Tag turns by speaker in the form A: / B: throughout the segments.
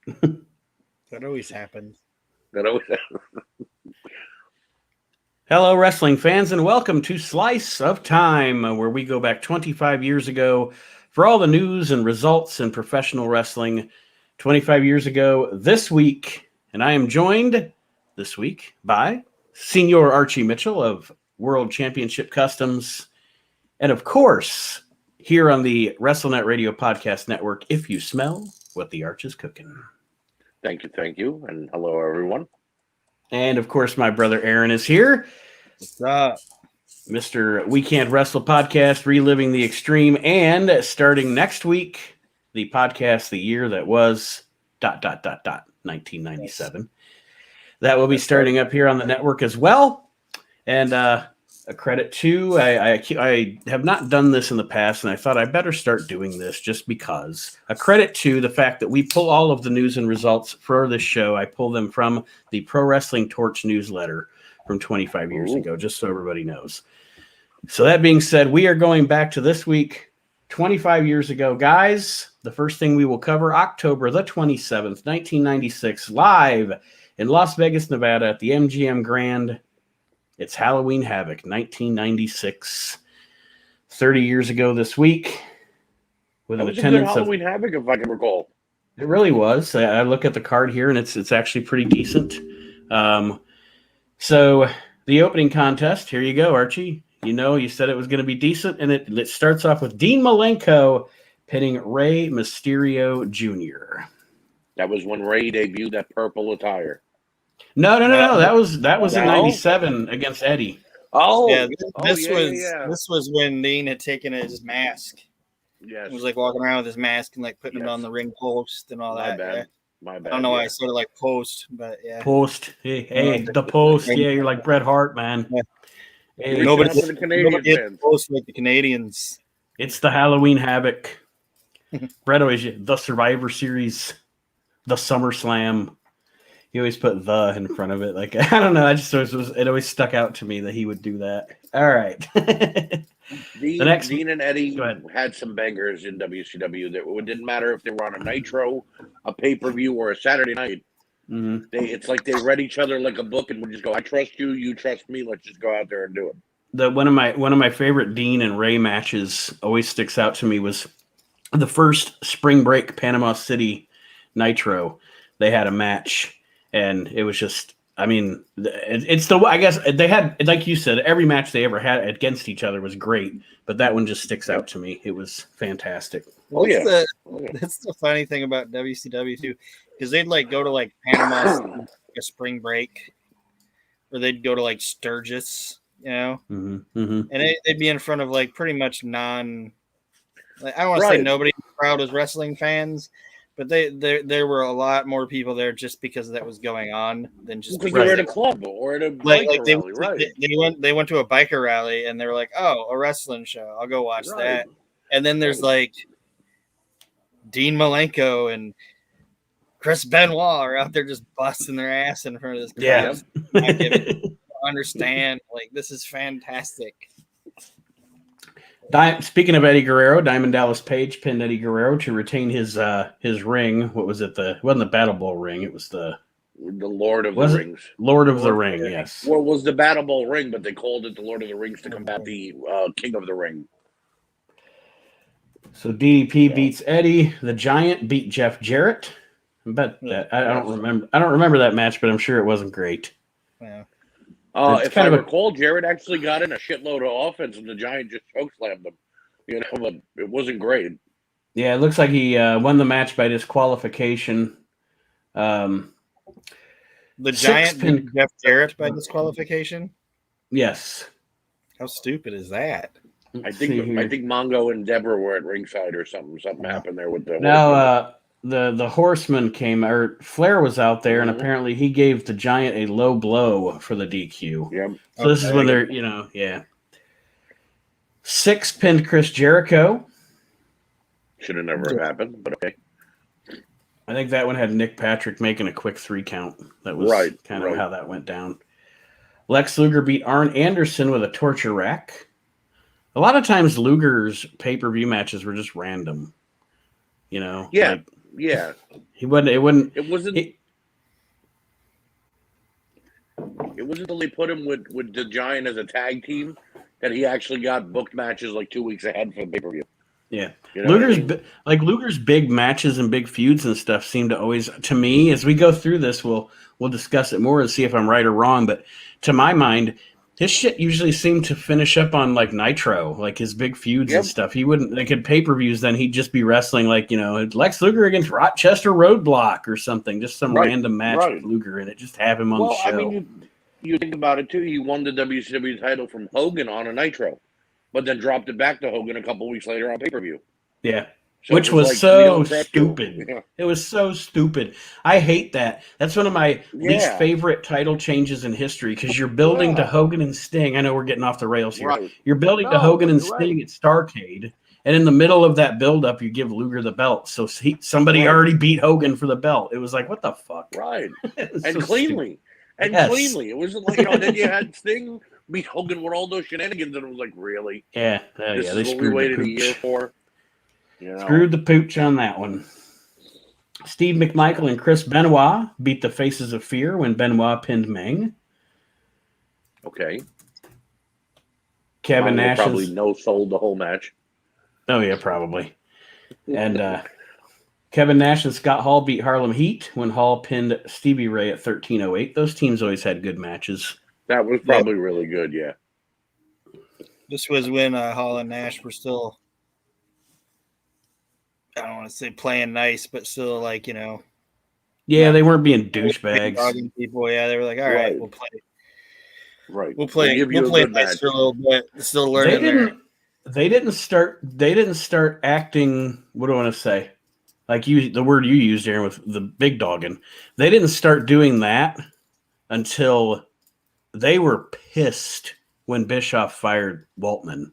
A: That always happens.
B: That always,
C: Hello, wrestling fans, and welcome to Slice of Time, where we go back 25 years ago for all the news and results in professional wrestling. 25 years ago this week, and I am joined this week by Senior Archie Mitchell of World Championship Customs, and of course, here on the WrestleNet Radio Podcast Network, If You Smell What the Arch is Cooking.
B: thank you, and hello everyone.
C: And of course, my brother Aaron is here.
A: What's up?
C: Mr. We Can't Wrestle podcast, Reliving the Extreme, and starting next week, the podcast, The Year That Was, ... 1997. That will be starting up here on the network as well. And a credit to, I have not done this in the past, and I thought I better start doing this just because. A credit to the fact that we pull all of the news and results for this show. I pull them from the Pro Wrestling Torch newsletter from 25 years ago, just so everybody knows. So that being said, we are going back to this week, 25 years ago. Guys, the first thing we will cover, October the 27th, 1996, live in Las Vegas, Nevada at the MGM Grand. It's Halloween Havoc, 1996. 30 years ago this week. With an attendance of
B: Halloween Havoc, if I can recall.
C: It really was. I look at the card here, and it's actually pretty decent. So the opening contest, here you go, Archie. You know, you said it was going to be decent, and it starts off with Dean Malenko pinning Rey Mysterio Jr.
B: That was when Ray debuted that purple attire.
C: No. That was in '97 against Eddie.
B: Oh,
A: Yeah, this was when Dean had taken his mask.
B: Yes.
A: He was like walking around with his mask and like putting it on the ring post and all
B: My
A: that.
B: bad.
A: Yeah.
B: My bad.
A: I don't know why I said it like post, but yeah.
C: Post. Hey, the post. Yeah, you're like Bret Hart, man.
A: Yeah.
C: Hey,
B: Nobody
A: Nobody
B: for the Canadian
A: nobody hit
B: fans.
A: post like the Canadians.
C: it's the Halloween Havoc. Bret always, the Survivor Series, the SummerSlam. He always put the in front of it. Like, I don't know. It always stuck out to me that he would do that. All right.
B: Dean and Eddie had some bangers in WCW. That it didn't matter if they were on a Nitro, a pay-per-view, or a Saturday night.
C: Mm-hmm.
B: It's like they read each other like a book and would just go, I trust you, you trust me, let's just go out there and do it.
C: One of my favorite Dean and Ray matches always sticks out to me was the first Spring Break Panama City Nitro. They had a match, and it was just, I mean, I guess they had, like you said, every match they ever had against each other was great, but that one just sticks out to me. It was fantastic.
A: That's the funny thing about WCW too, because they'd like go to like Panama like a spring break, or they'd go to like Sturgis, you know, and they'd be in front of like pretty much I don't want to say nobody in the crowd was wrestling fans, but there were a lot more people there just because that was going on than just
B: because they were at a club or at a biker rally, right?
A: They went to a biker rally and they were like, oh, a wrestling show, I'll go watch that. And then there's like Dean Malenko and Chris Benoit are out there just busting their ass in front of this crowd.
C: Yeah.
A: I understand, like, this is fantastic.
C: Speaking of Eddie Guerrero, Diamond Dallas Page pinned Eddie Guerrero to retain his ring. What was it? It wasn't the Battle Bowl ring. It was the
B: Lord of the Rings.
C: Lord of the Ring, yes.
B: Well, it was the Battle Bowl ring, but they called it the Lord of the Rings to combat the King of the Ring.
C: So DDP beats Eddie. The Giant beat Jeff Jarrett. I bet that I don't remember that match, but I'm sure it wasn't great.
A: Yeah.
B: If I recall, Jarrett actually got in a shitload of offense, and the Giant just chokeslammed him. You know, but it wasn't great.
C: Yeah, it looks like he won the match by disqualification.
A: The Giant beat Jeff Jarrett by disqualification?
C: Yes.
A: How stupid is that?
B: I think Mongo and Deborah were at ringside or something. Something happened there with the
C: the Horseman came, or Flair was out there, and apparently he gave the Giant a low blow for the DQ.
B: Yep.
C: So this is when they're, Six pinned Chris Jericho.
B: Should have never happened, but okay.
C: I think that one had Nick Patrick making a quick 3 count. That was kind of how that went down. Lex Luger beat Arn Anderson with a torture rack. A lot of times Luger's pay-per-view matches were just random. You know?
B: Yeah. Yeah.
C: He wouldn't. It wouldn't.
B: It wasn't. It wasn't until they put him with the Giant as a tag team that he actually got booked matches like 2 weeks ahead for the pay-per-view.
C: Yeah,
B: you know
C: Luger's big matches and big feuds and stuff seem to always, to me, as we go through this, we'll discuss it more and see if I'm right or wrong. But to my mind, his shit usually seemed to finish up on like Nitro, like his big feuds and stuff. He wouldn't, like at pay-per-views, then he'd just be wrestling like, Lex Luger against Rochester Roadblock or something, just some random match with Luger in it, just have him on the show.
B: I mean, you think about it too. He won the WCW title from Hogan on a Nitro, but then dropped it back to Hogan a couple weeks later on pay-per-view.
C: Yeah. So which was so stupid. Yeah. It was so stupid. I hate that. That's one of my least favorite title changes in history because you're building to Hogan and Sting. I know we're getting off the rails here. Right. You're building to Hogan and Sting at Starrcade, and in the middle of that build-up, you give Luger the belt. So somebody already beat Hogan for the belt. It was like, what the fuck?
B: Right. And so cleanly. Stupid. And cleanly. It wasn't like, then you had Sting beat Hogan with all those shenanigans, and it was like, really?
C: Yeah.
B: This is what we waited a year for?
C: Screwed the pooch on that one. Steve McMichael and Chris Benoit beat the Faces of Fear when Benoit pinned Meng.
B: Okay.
C: Kevin Nash
B: probably no-sold the whole match.
C: Oh, yeah, probably. And Kevin Nash and Scott Hall beat Harlem Heat when Hall pinned Stevie Ray at 13:08. Those teams always had good matches.
B: That was probably really good, yeah.
A: This was when Hall and Nash were still, I don't want to say playing nice, but still like,
C: Yeah, they weren't being douchebags.
A: People, yeah, they were like, all right, we'll play.
B: Right.
A: We'll play nice for a little bit. Still learning.
C: They didn't start acting, what do I want to say? Like the word you used, Aaron, with the big dogging. They didn't start doing that until they were pissed when Bischoff fired Waltman.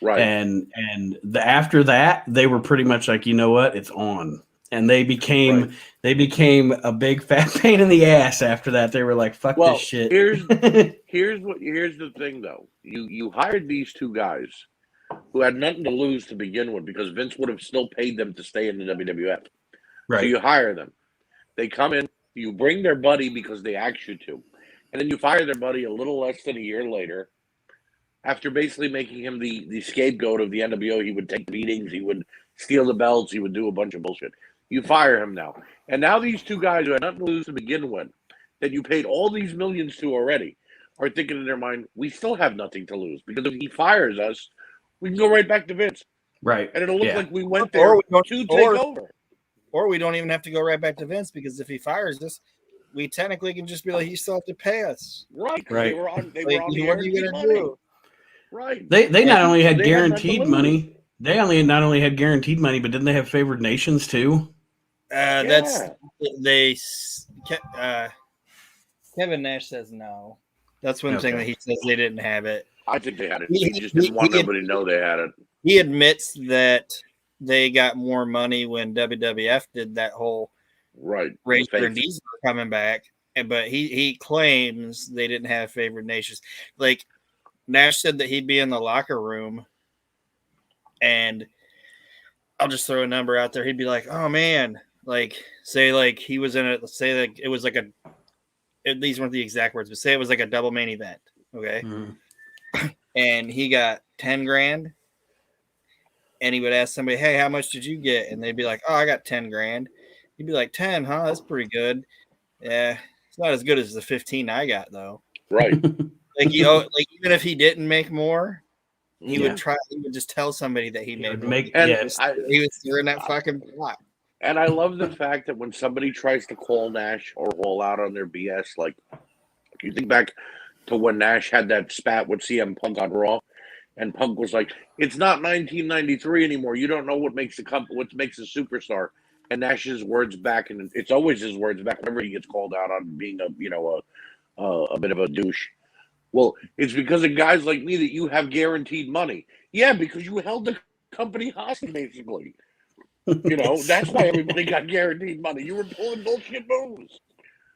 B: Right.
C: And after that, they were pretty much like, you know what, it's on. And they became a big fat pain in the ass after that. They were like, fuck this shit.
B: Here's the thing though. You hired these two guys who had nothing to lose to begin with because Vince would have still paid them to stay in the WWF.
C: Right.
B: So you hire them. They come in, you bring their buddy because they asked you to. And then you fire their buddy a little less than a year later. After basically making him the scapegoat of the NWO, he would take beatings, he would steal the belts, he would do a bunch of bullshit. You fire him now. And now these two guys who had nothing to lose to begin with, that you paid all these millions to already, are thinking in their mind, we still have nothing to lose. Because if he fires us, we can go right back to Vince.
C: Right.
B: And it'll look like we went there to take over.
A: Or we don't even have to go right back to Vince because if he fires us, we technically can just be like, you still have to pay us.
B: Right.
C: Right.
B: They were on the
A: what are you going to do?
B: Right.
C: They not only had guaranteed money, they not only had guaranteed money, but didn't they have favored nations too?
A: Kevin Nash says no. That's one thing that he says they didn't have it.
B: I think they had it. He just didn't want nobody to know they had it.
A: He admits that they got more money when WWF did that whole Razor and Diesel coming back, but he claims they didn't have favored nations. Like Nash said that he'd be in the locker room, and I'll just throw a number out there. He'd be like, "Oh man." Like, say, like he was in it. Say, like it was like these weren't the exact words, but say it was like a double main event, okay? Mm-hmm. And he got 10 grand, and he would ask somebody, "Hey, how much did you get?" And they'd be like, "Oh, I got 10 grand." He'd be like, 10, huh? That's pretty good. Yeah, it's not as good as the 15 I got though.
B: Right.
A: Like like even if he didn't make more, he would try. He would just tell somebody that he made more. He was stirring that fucking pot.
B: And I love the fact that when somebody tries to call Nash or roll out on their BS, like you think back to when Nash had that spat with CM Punk on Raw, and Punk was like, "It's not 1993 anymore. You don't know what makes a superstar." And Nash's words back, and it's always his words back whenever he gets called out on being a bit of a douche. Well, it's because of guys like me that you have guaranteed money. Yeah, because you held the company hostage, basically. That's why everybody got guaranteed money. You were pulling bullshit moves.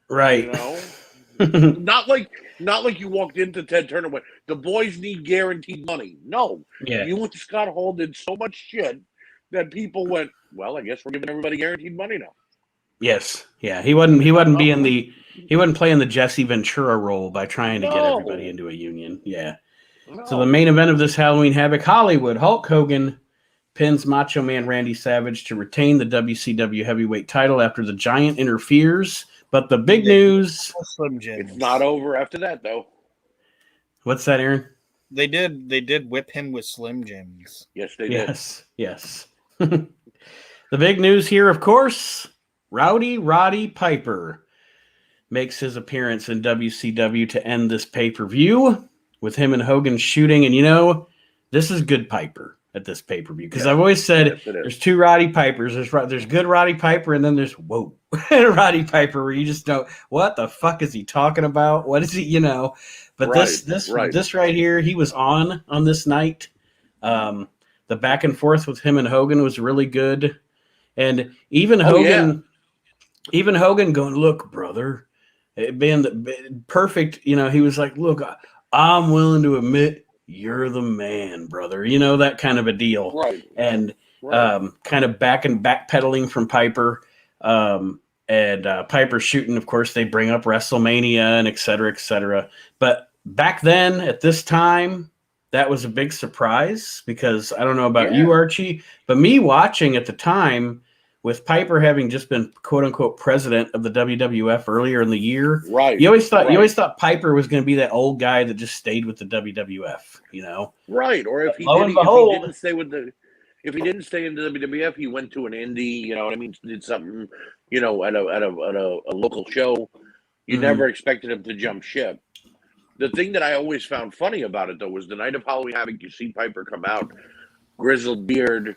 C: Right.
B: Not like you walked into Ted Turner went, the boys need guaranteed money. No.
C: Yeah.
B: You and Scott Hall did so much shit that people went, well, I guess we're giving everybody guaranteed money now.
C: Yes, yeah. He wouldn't play in the Jesse Ventura role by trying to get everybody into a union. Yeah.
B: No.
C: So the main event of this Halloween Havoc Hollywood, Hulk Hogan pins Macho Man Randy Savage to retain the WCW heavyweight title after the Giant interferes. But the big news,
B: it's not over after that, though.
C: What's that, Aaron?
A: They did whip him with Slim Jims.
B: Yes, they did.
C: Yes. The big news here, of course, Rowdy Roddy Piper makes his appearance in WCW to end this pay-per-view with him and Hogan shooting. And, this is good Piper at this pay-per-view because I've always said there's two Roddy Pipers. There's good Roddy Piper, and then there's Roddy Piper where you just don't, what the fuck is he talking about? What is he, But this right here, he was on this night. The back and forth with him and Hogan was really good. And even Hogan going, look, brother, being the perfect, he was like, look, I'm willing to admit you're the man, brother. That kind of a deal.
B: Right.
C: And kind of backpedaling from Piper. And Piper shooting, of course, they bring up WrestleMania and et cetera, et cetera. But back then, at this time, that was a big surprise because I don't know about you, Archie, but me watching at the time with Piper having just been quote unquote president of the WWF earlier in the year,
B: right?
C: You always thought Piper was going to be that old guy that just stayed with the WWF,
B: right? Or if he didn't stay in the WWF, he went to an indie, did something, at a local show. You never expected him to jump ship. The thing that I always found funny about it, though, was the night of Halloween Havoc, you see Piper come out, grizzled beard,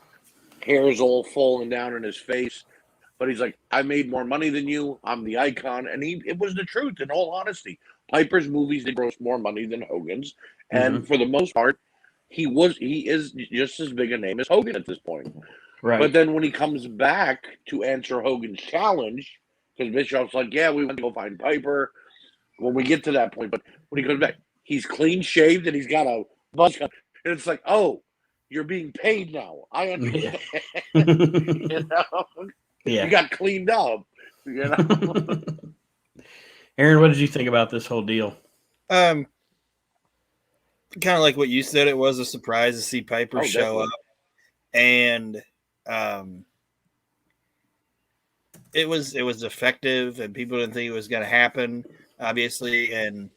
B: hair's all falling down in his face. But he's like, I made more money than you. I'm the icon. And it was the truth, in all honesty. Piper's movies did gross more money than Hogan's. And for the most part, he is just as big a name as Hogan at this point.
C: Right.
B: But then when he comes back to answer Hogan's challenge, because Bischoff's like, yeah, we went to go find Piper. When we get to that point, but when he comes back, he's clean shaved and he's got a buzz cut. And it's like, oh, you're being paid now. I understand.
C: Yeah.
B: You got cleaned up.
C: Aaron, what did you think about this whole deal?
A: Kind of like what you said. It was a surprise to see Piper show up, and it was effective, and people didn't think it was going to happen, obviously. And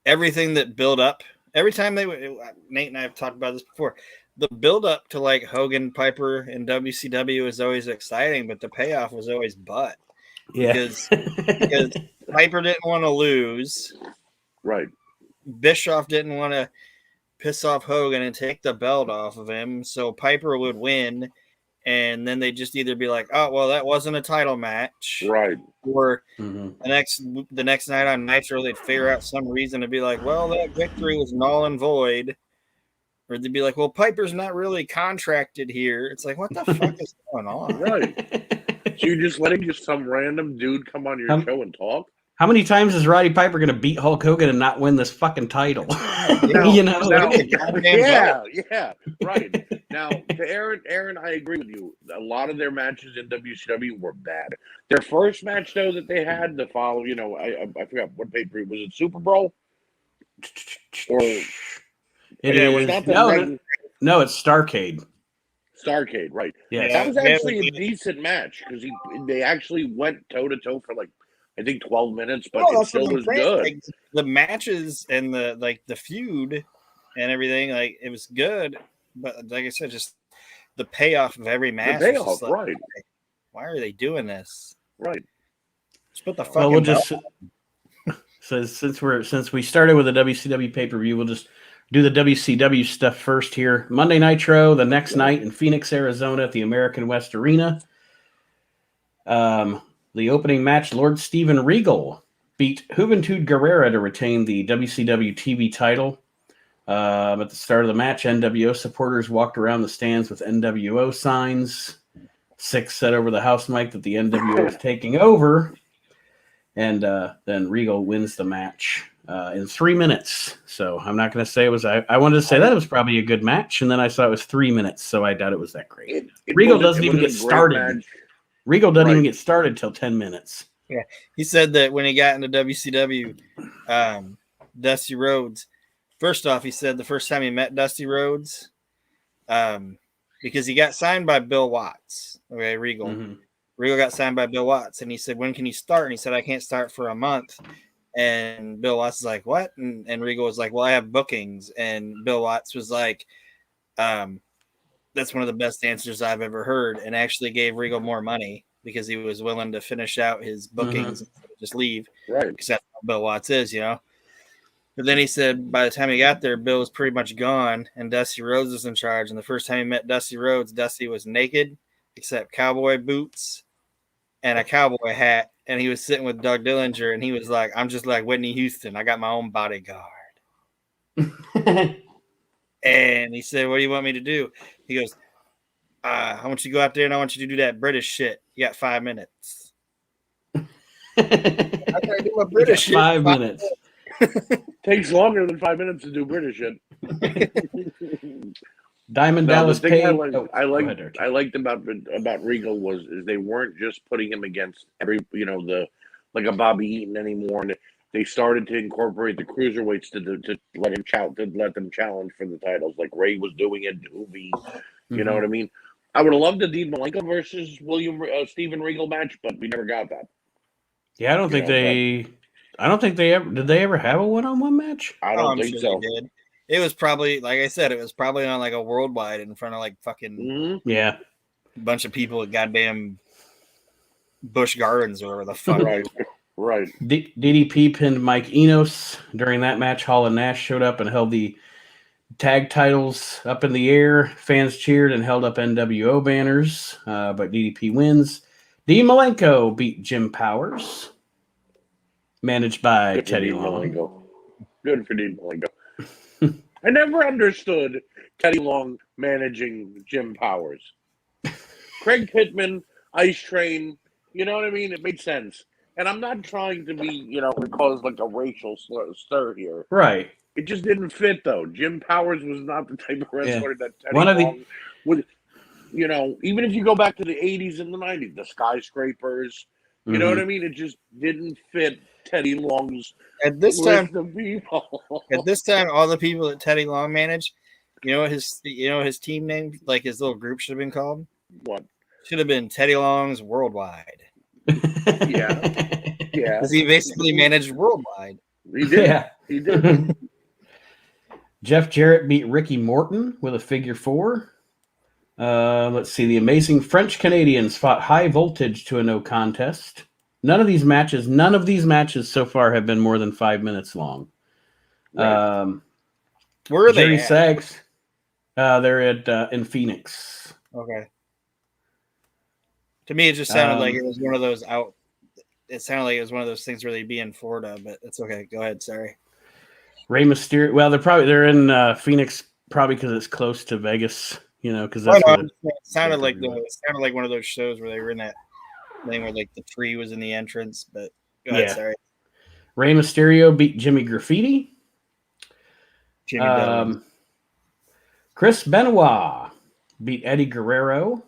A: everything that built up every time Nate and I have talked about this before. The build up to like Hogan, Piper, and WCW is always exciting, but the payoff was always butt.
C: Yeah,
A: because Piper didn't want to lose.
B: Right.
A: Bischoff didn't want to piss off Hogan and take the belt off of him, so Piper would win, and then they'd just either be like, "Oh, well, that wasn't a title match,"
B: right?
A: Or the next night on Nitro, they'd figure out some reason to be like, "Well, that victory was null and void," or they'd be like, "Well, Piper's not really contracted here." It's like, what the fuck is going on?
B: Right. So you're just letting some random dude come on your show and talk?
C: How many times is Roddy Piper going to beat Hulk Hogan and not win this fucking title?
B: Yeah, right. Now, to Aaron, I agree with you. A lot of their matches in WCW were bad. Their first match, though, that they had the follow, I forgot what pay-per-view was it, Super Bowl? Or
C: no, it's Starrcade.
B: Starrcade, right?
C: Yeah,
B: that was actually a decent match because they actually went toe to toe for I think 12 minutes, but it still was good.
A: Like, the matches and the feud and everything, it was good. But like I said, just the payoff of every match.
B: The payoff, right?
A: Why are they doing this?
B: Right.
A: Just put the fucking.
C: So since we started with the WCW pay-per-view, we'll just do the WCW stuff first here. Monday Nitro, the next night in Phoenix, Arizona at the American West Arena. The opening match, Lord Steven Regal beat Juventud Guerrera to retain the WCW TV title. At the start of the match, NWO supporters walked around the stands with NWO signs. Six said over the house mic that the NWO was taking over. And then Regal wins the match. in 3 minutes. So I'm not going to say it was. I wanted to say that it was probably a good match, and then I saw it was 3 minutes, so I doubt it was that great. Regal doesn't even get started. Regal doesn't even get started till 10 minutes.
A: Yeah, he said that when he got into WCW, Dusty Rhodes. First off, he said the first time he met Dusty Rhodes, because he got signed by Bill Watts. Okay, Regal. Mm-hmm. Regal got signed by Bill Watts, and he said, "When can you start?" And he said, "I can't start for a month." And Bill Watts is like, "What?" And Regal was like, "Well, I have bookings." And Bill Watts was like, "That's one of the best answers I've ever heard," and actually gave Regal more money because he was willing to finish out his bookings and just leave.
B: Right.
A: Because that's how Bill Watts is, you know. But then he said by the time he got there, Bill was pretty much gone, and Dusty Rhodes was in charge. And the first time he met Dusty Rhodes, Dusty was naked, except cowboy boots and a cowboy hat. And he was sitting with Doug Dillinger, and he was like, "I'm just like Whitney Houston. I got my own bodyguard." And he said, "What do you want me to do?" He goes, "I want you to go out there, and I want you to do that British shit. You got 5 minutes." I gotta do my British shit.
C: 5 minutes.
B: Takes longer than 5 minutes to do British shit.
C: Diamond Dallas Page.
B: I liked about Regal was they weren't just putting him against like a Bobby Eaton anymore, and they started to incorporate the cruiserweights to let them challenge for the titles, like Ray was doing it. Hoovy, you know what I mean? I would have loved the Dean Malenko versus Steven Regal match, but we never got that.
C: Yeah, I don't think they ever did. They ever have a one-on-one match?
B: I don't think so.
A: They did. It was probably, like I said, it was probably on like a worldwide in front of like fucking bunch of people at goddamn Busch Gardens or whatever the fuck.
B: Right.
C: DDP pinned Mike Enos during that match. Hall and Nash showed up and held the tag titles up in the air. Fans cheered and held up NWO banners, but DDP wins. Dean Malenko beat Jim Powers, managed by Teddy Long.
B: Good for Dean Malenko. I never understood Teddy Long managing Jim Powers. Craig Pittman, Ice Train, you know what I mean? It made sense. And I'm not trying to be, cause like a racial stir here.
C: Right.
B: It just didn't fit, though. Jim Powers was not the type of wrestler that Teddy Long would, even if you go back to the 80s and the 90s, the Skyscrapers, you know what I mean? It just didn't fit Teddy Long's
A: at this time.
B: People.
A: At this time, all the people that Teddy Long managed, his team name, like his little group should have been called?
B: What?
A: Should have been Teddy Long's Worldwide.
B: Yeah.
A: Because he basically managed Worldwide.
B: He did. Yeah. He did.
C: Jeff Jarrett beat Ricky Morton with a figure 4. Let's see. The Amazing French Canadians fought High Voltage to a no contest. None of these matches so far have been more than 5 minutes long.
B: Right.
A: Where are they?
C: Jerry Sags. They're in Phoenix.
A: Okay. To me, it just sounded like it was one of those out. It sounded like it was one of those things where they'd be in Florida, but it's okay. Go ahead. Sorry.
C: Rey Mysterio. Well, they're in Phoenix probably because it's close to Vegas. Because that's
A: it sounded like one of those shows where they were in that thing where like the tree was in the entrance. But go ahead. Sorry.
C: Rey Mysterio beat Jimmy Graffiti. Chris Benoit beat Eddie Guerrero.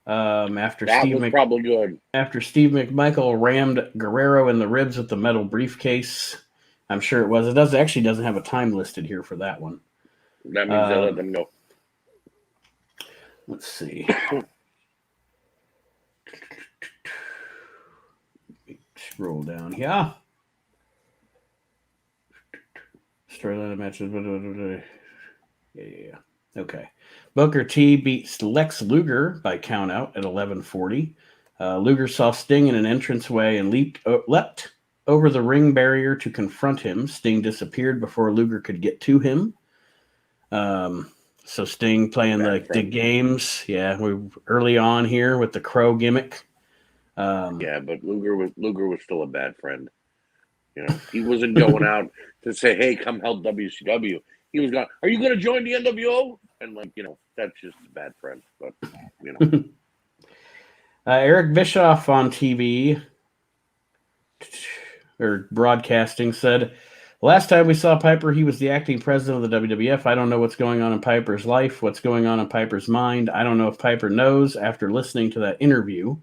C: After Steve McMichael rammed Guerrero in the ribs with the metal briefcase. I'm sure it was. It doesn't have a time listed here for that one.
B: That means they let them go.
C: Let's see. Scroll down here. Storyline matches. Yeah. Okay. Booker T beats Lex Luger by countout at 11:40. Luger saw Sting in an entranceway and leapt over the ring barrier to confront him. Sting disappeared before Luger could get to him. So Sting playing the games. Yeah, we're early on here with the crow gimmick.
B: But Luger was still a bad friend. He wasn't going out to say, "Hey, come help WCW." He was going, "Are you going to join the NWO?" And that's just a bad friend. But
C: Eric Bischoff on TV or broadcasting said, Last time we saw Piper, he was the acting president of the WWF. I don't know what's going on in Piper's life, what's going on in Piper's mind. I don't know if Piper knows after listening to that interview.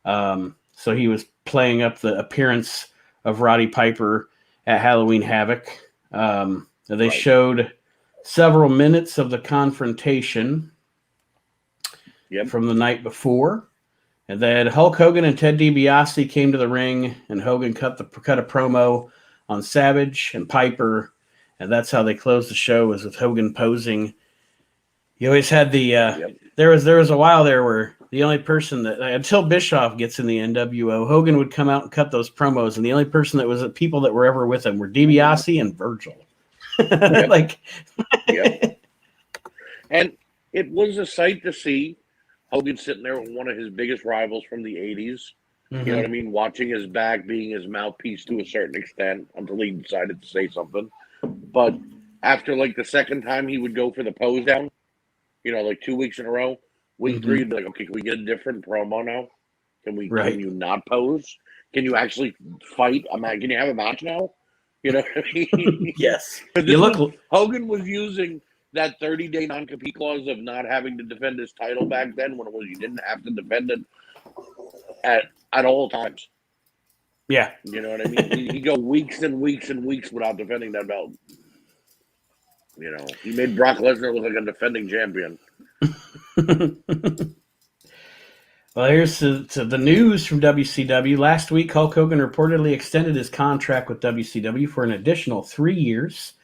C: So he was playing up the appearance of Roddy Piper at Halloween Havoc. They showed several minutes of the confrontation from the night before. And then Hulk Hogan and Ted DiBiase came to the ring, and Hogan cut a promo on Savage and Piper, and that's how they closed the show, was with Hogan posing. You always had the there was a while there where the only person that, until Bischoff gets in the NWO, Hogan would come out and cut those promos, and the only person that was people that were ever with him were DiBiase and Virgil.
B: And it was a sight to see Hogan sitting there with one of his biggest rivals from the 80s. You know what I mean? Watching his back, being his mouthpiece to a certain extent until he decided to say something. But after like the second time he would go for the pose down, like 2 weeks in a row, week 3, he'd be like, okay, can we get a different promo now? Can you not pose? Can you actually fight? Can you have a match now? You know what I mean?
C: Yes.
B: Hogan was using that 30-day non-compete clause of not having to defend his title back then, when it was you didn't have to defend it at all times.
C: Yeah.
B: You know what I mean? He'd go weeks and weeks and weeks without defending that belt. He made Brock Lesnar look like a defending champion.
C: Well, here's the news from WCW. Last week, Hulk Hogan reportedly extended his contract with WCW for an additional 3 years.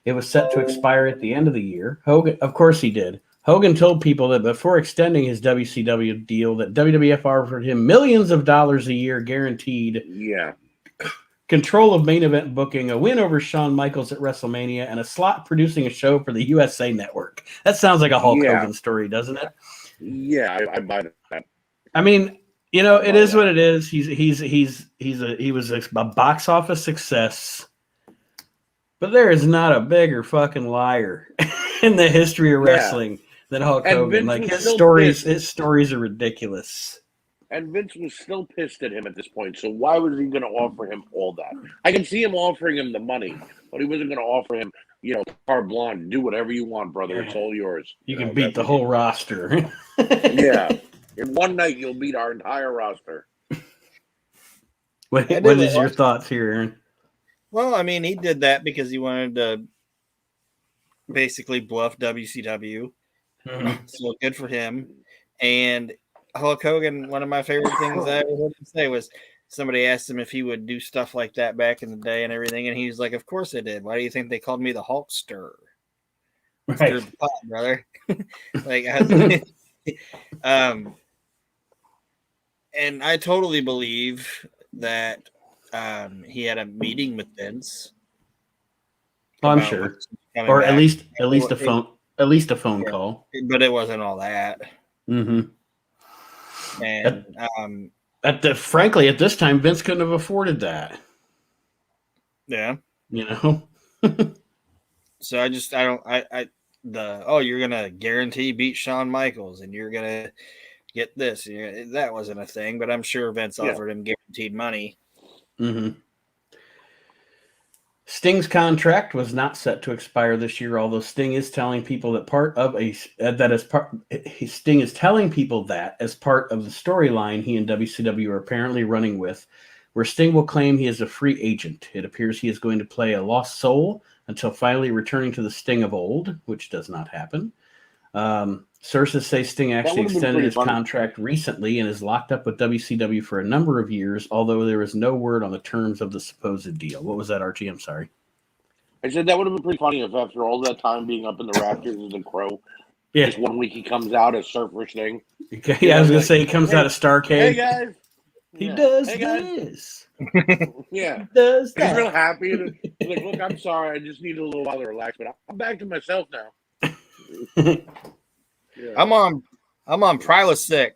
C: It was set to expire at the end of the year. Hogan, of course he did. Hogan told people that before extending his WCW deal, that WWF offered him millions of dollars a year guaranteed.
B: Yeah.
C: Control of main event booking, a win over Shawn Michaels at WrestleMania, and a slot producing a show for the USA Network. That sounds like a Hulk Hogan story, doesn't it?
B: Yeah, I buy that.
C: I mean, it is what it is. He was a box office success, but there is not a bigger fucking liar in the history of wrestling than Hulk Hogan. Like his stories are ridiculous.
B: And Vince was still pissed at him at this point. So why was he going to offer him all that? I can see him offering him the money, but he wasn't going to offer him, carte blanche. Do whatever you want, brother. It's all yours.
C: You can beat the whole roster.
B: Yeah. In one night, you'll beat our entire roster.
C: What is your thoughts here, Aaron?
A: Well, I mean, he did that because he wanted to basically bluff WCW. So good for him. And Hulk Hogan, one of my favorite things I ever heard him say was, somebody asked him if he would do stuff like that back in the day and everything, and he was like, "Of course I did. Why do you think they called me the Hulkster?" Stir the pot, brother. And I totally believe that he had a meeting with Vince.
C: Oh, I'm sure, or at least a phone call.
A: But it wasn't all that. And
C: frankly, at this time, Vince couldn't have afforded that.
A: Yeah,
C: So
A: you're gonna guarantee beat Shawn Michaels, and you're gonna get this. That wasn't a thing, but I'm sure Vince offered him guaranteed money.
C: Sting's contract was not set to expire this year, although Sting is telling people that Sting is telling people that as part of the storyline he and WCW are apparently running with, where Sting will claim he is a free agent. It appears he is going to play a lost soul until finally returning to the Sting of old, which does not happen. Sources say Sting actually extended his contract recently and is locked up with WCW for a number of years, although there is no word on the terms of the supposed deal. What was that, Archie? I'm sorry.
B: I said that would have been pretty funny if after all that time being up in the rafters as a Crow, just 1 week he comes out as Surfer Sting.
C: Okay, I was going to say he comes out of Starcade.
B: Hey, guys.
C: He does this.
B: Yeah.
C: He does that.
B: He's real happy. And he's like, look, I'm sorry. I just need a little while to relax, but I'm back to myself now.
A: I'm on Prilosec.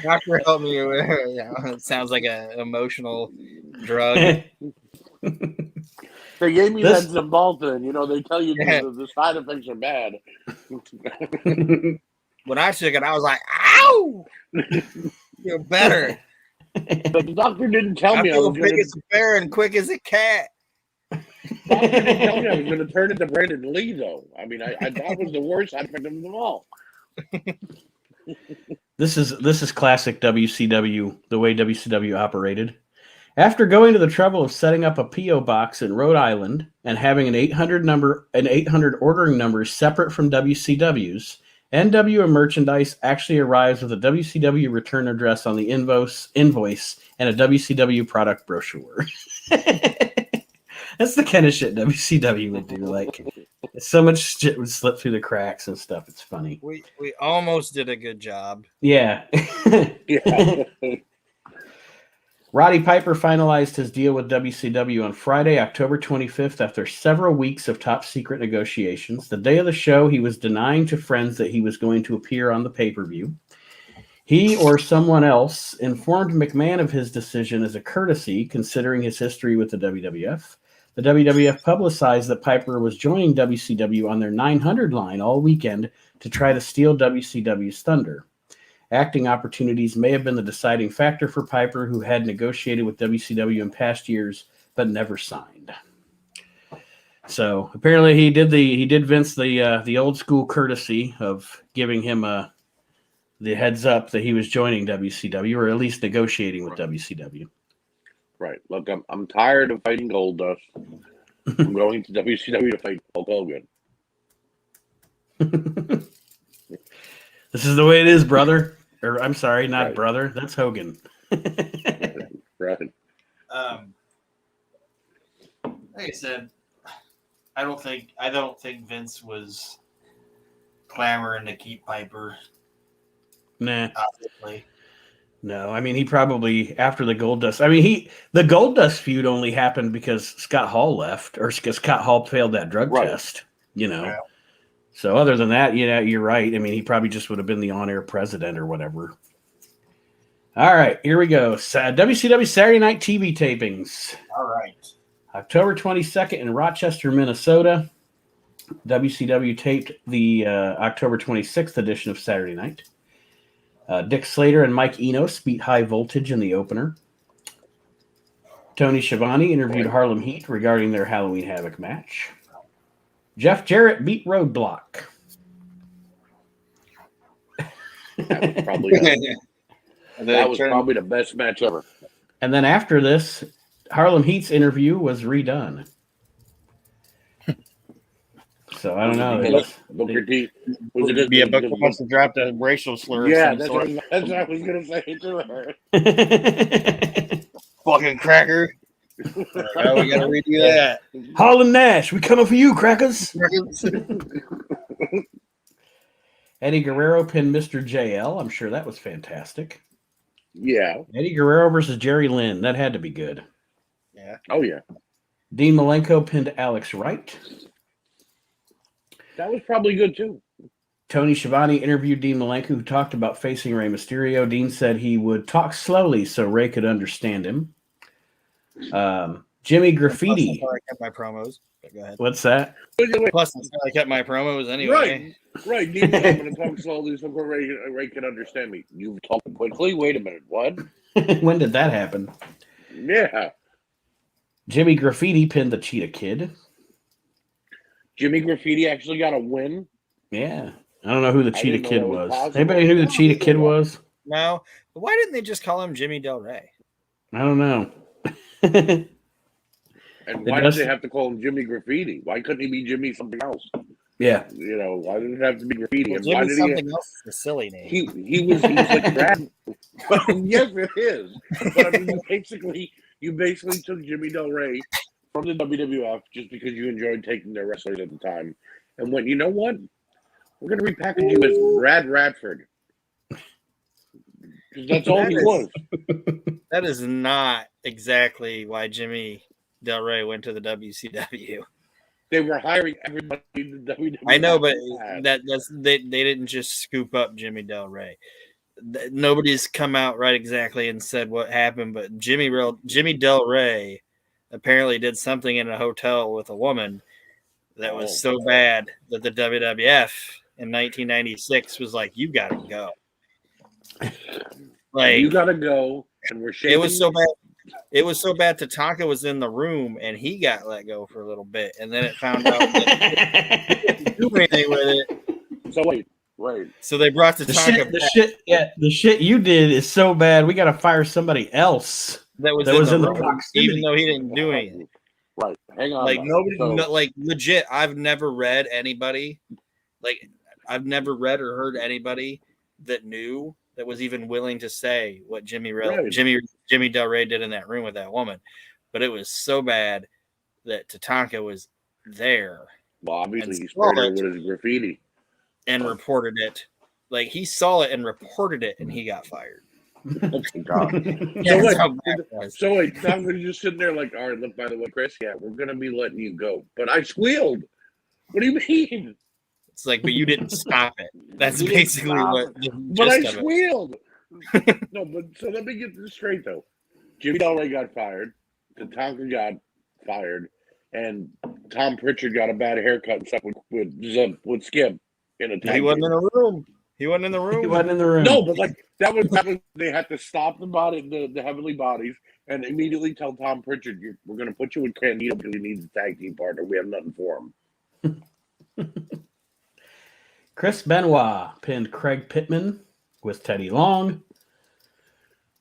A: Doctor, help me. It sounds like an emotional drug.
B: They gave me that Zymbalta, they tell you the side effects are bad.
A: When I took it, I was like, "Ow! You're better."
B: But the doctor didn't tell me.
A: I feel big as a bear and quick as a cat.
B: I was going to turn into Brandon Lee, though. I mean, that was the worst I'd picked of them all.
C: This is classic WCW, the way WCW operated. After going to the trouble of setting up a P.O. box in Rhode Island and having an 800 ordering number separate from WCW's, NWO merchandise actually arrives with a WCW return address on the invoice and a WCW product brochure. That's the kind of shit WCW would do. Like, so much shit would slip through the cracks and stuff. It's funny.
A: We almost did a good job.
C: Yeah.
B: Yeah.
C: Roddy Piper finalized his deal with WCW on Friday, October 25th, after several weeks of top-secret negotiations. The day of the show, he was denying to friends that he was going to appear on the pay-per-view. He or someone else informed McMahon of his decision as a courtesy, considering his history with the WWF. The WWF publicized that Piper was joining WCW on their 900 line all weekend to try to steal WCW's thunder. Acting opportunities may have been the deciding factor for Piper, who had negotiated with WCW in past years but never signed. So apparently he did Vince the old school courtesy of giving him the heads up that he was joining WCW, or at least negotiating with WCW.
B: Right. Look, I'm tired of fighting Goldust. I'm going to WCW to fight Hulk Hogan.
C: This is the way it is, brother. Or I'm sorry, not
B: right.
C: brother. That's Hogan.
B: Right.
A: Like I said, I don't think Vince was clamoring to keep Piper.
C: Nah.
A: Obviously.
C: No, I mean, he probably, after the Goldust, I mean, the Goldust feud only happened because Scott Hall left, or Scott Hall failed that drug test,
A: Yeah.
C: So other than that, you're right. I mean, he probably just would have been the on-air president or whatever. All right, here we go. WCW Saturday Night TV tapings.
A: All right.
C: October 22nd in Rochester, Minnesota. WCW taped the October 26th edition of Saturday Night. Dick Slater and Mike Enos beat High Voltage in the opener. Tony Schiavone interviewed Harlem Heat regarding their Halloween Havoc match. Jeff Jarrett beat Roadblock.
B: That was probably the best match ever.
C: And then after this, Harlem Heat's interview was redone. So I don't know.
B: Booker T.
A: Booker must have dropped a racial slur.
B: Yeah, that's what I was going to say to her.
A: Fucking cracker. Oh, we got to redo that.
C: Harlan Nash, we coming for you, crackers. Eddie Guerrero pinned Mr. JL. I'm sure that was fantastic.
B: Yeah.
C: Eddie Guerrero versus Jerry Lynn. That had to be good.
A: Yeah.
B: Oh, yeah.
C: Dean Malenko pinned Alex Wright.
B: That was probably good, too.
C: Tony Schiavone interviewed Dean Malenko, who talked about facing Rey Mysterio. Dean said he would talk slowly so Rey could understand him. Jimmy Graffiti.
A: I kept my promos. Go ahead.
C: What's that?
A: Plus, I kept my promos anyway.
B: Right. Dean said, I'm going to talk slowly so Ray can understand me. You talk quickly? Wait a minute. What?
C: When did that happen?
B: Yeah.
C: Jimmy Graffiti pinned the Cheetah Kid.
B: Jimmy Graffiti actually got a win?
C: Yeah. I don't know who the Cheetah Kid was. Anybody knew who the Cheetah Kid was?
A: No. But why didn't they just call him Jimmy Del Rey?
C: I don't know.
B: And why did they have to call him Jimmy Graffiti? Why couldn't he be Jimmy something else?
C: Yeah.
B: Why did it have to be Graffiti?
A: Well,
B: and
A: Jimmy
B: why did
A: something else is a silly name.
B: He was like Brad. Yes, it is. But I mean, you basically took Jimmy Del Rey from the WWF just because you enjoyed taking their wrestlers at the time, and went, you know what? We're going to repackage you as Brad Radford. Because that's all he was.
A: That is not exactly why Jimmy Del Rey went to the WCW.
B: They were hiring everybody in the WWF.
A: I know, but they didn't just scoop up Jimmy Del Rey. Nobody's come out right exactly and said what happened, but Jimmy Del Rey apparently did something in a hotel with a woman that was so bad that the WWF in 1996 was like, "You gotta go." Like,
B: you gotta go, and we're shaking.
A: It was so bad. It was so bad Tatanka was in the room and he got let go for a little bit, and then it found out that he didn't do anything with it.
B: So wait.
A: So they brought Tatanka
C: the shit you did is so bad. We got to fire somebody else
A: that was in the room,
C: proximity.
A: even though he didn't do anything.
B: Right. Hang on.
A: Like nobody, like legit. I've never read anybody, like I've never read or heard anybody that knew that was even willing to say what Jimmy Del Rey did in that room with that woman. But it was so bad that Tatanka was there.
B: Well, obviously he sprayed her with his graffiti
A: and reported it. Like he saw it and reported it, and he got fired.
B: Oh my God. So wait, Tom was just sitting there like, all right, look, by the way, Chris, yeah, we're going to be letting you go. But I squealed. What do you mean?
A: It's like, but you didn't stop it. That's basically what.
B: But I squealed. No, but so let me get this straight, though. Jimmy Del Rey got fired. Tatanka got fired. And Tom Pritchard got a bad haircut and stuff with Skip in a
A: He wasn't in the room. He wasn't in the room.
B: No, but like that was they had to stop the heavenly bodies and immediately tell Tom Pritchard, we're going to put you in Candido because he needs a tag team partner. We have nothing for him.
C: Chris Benoit pinned Craig Pittman with Teddy Long.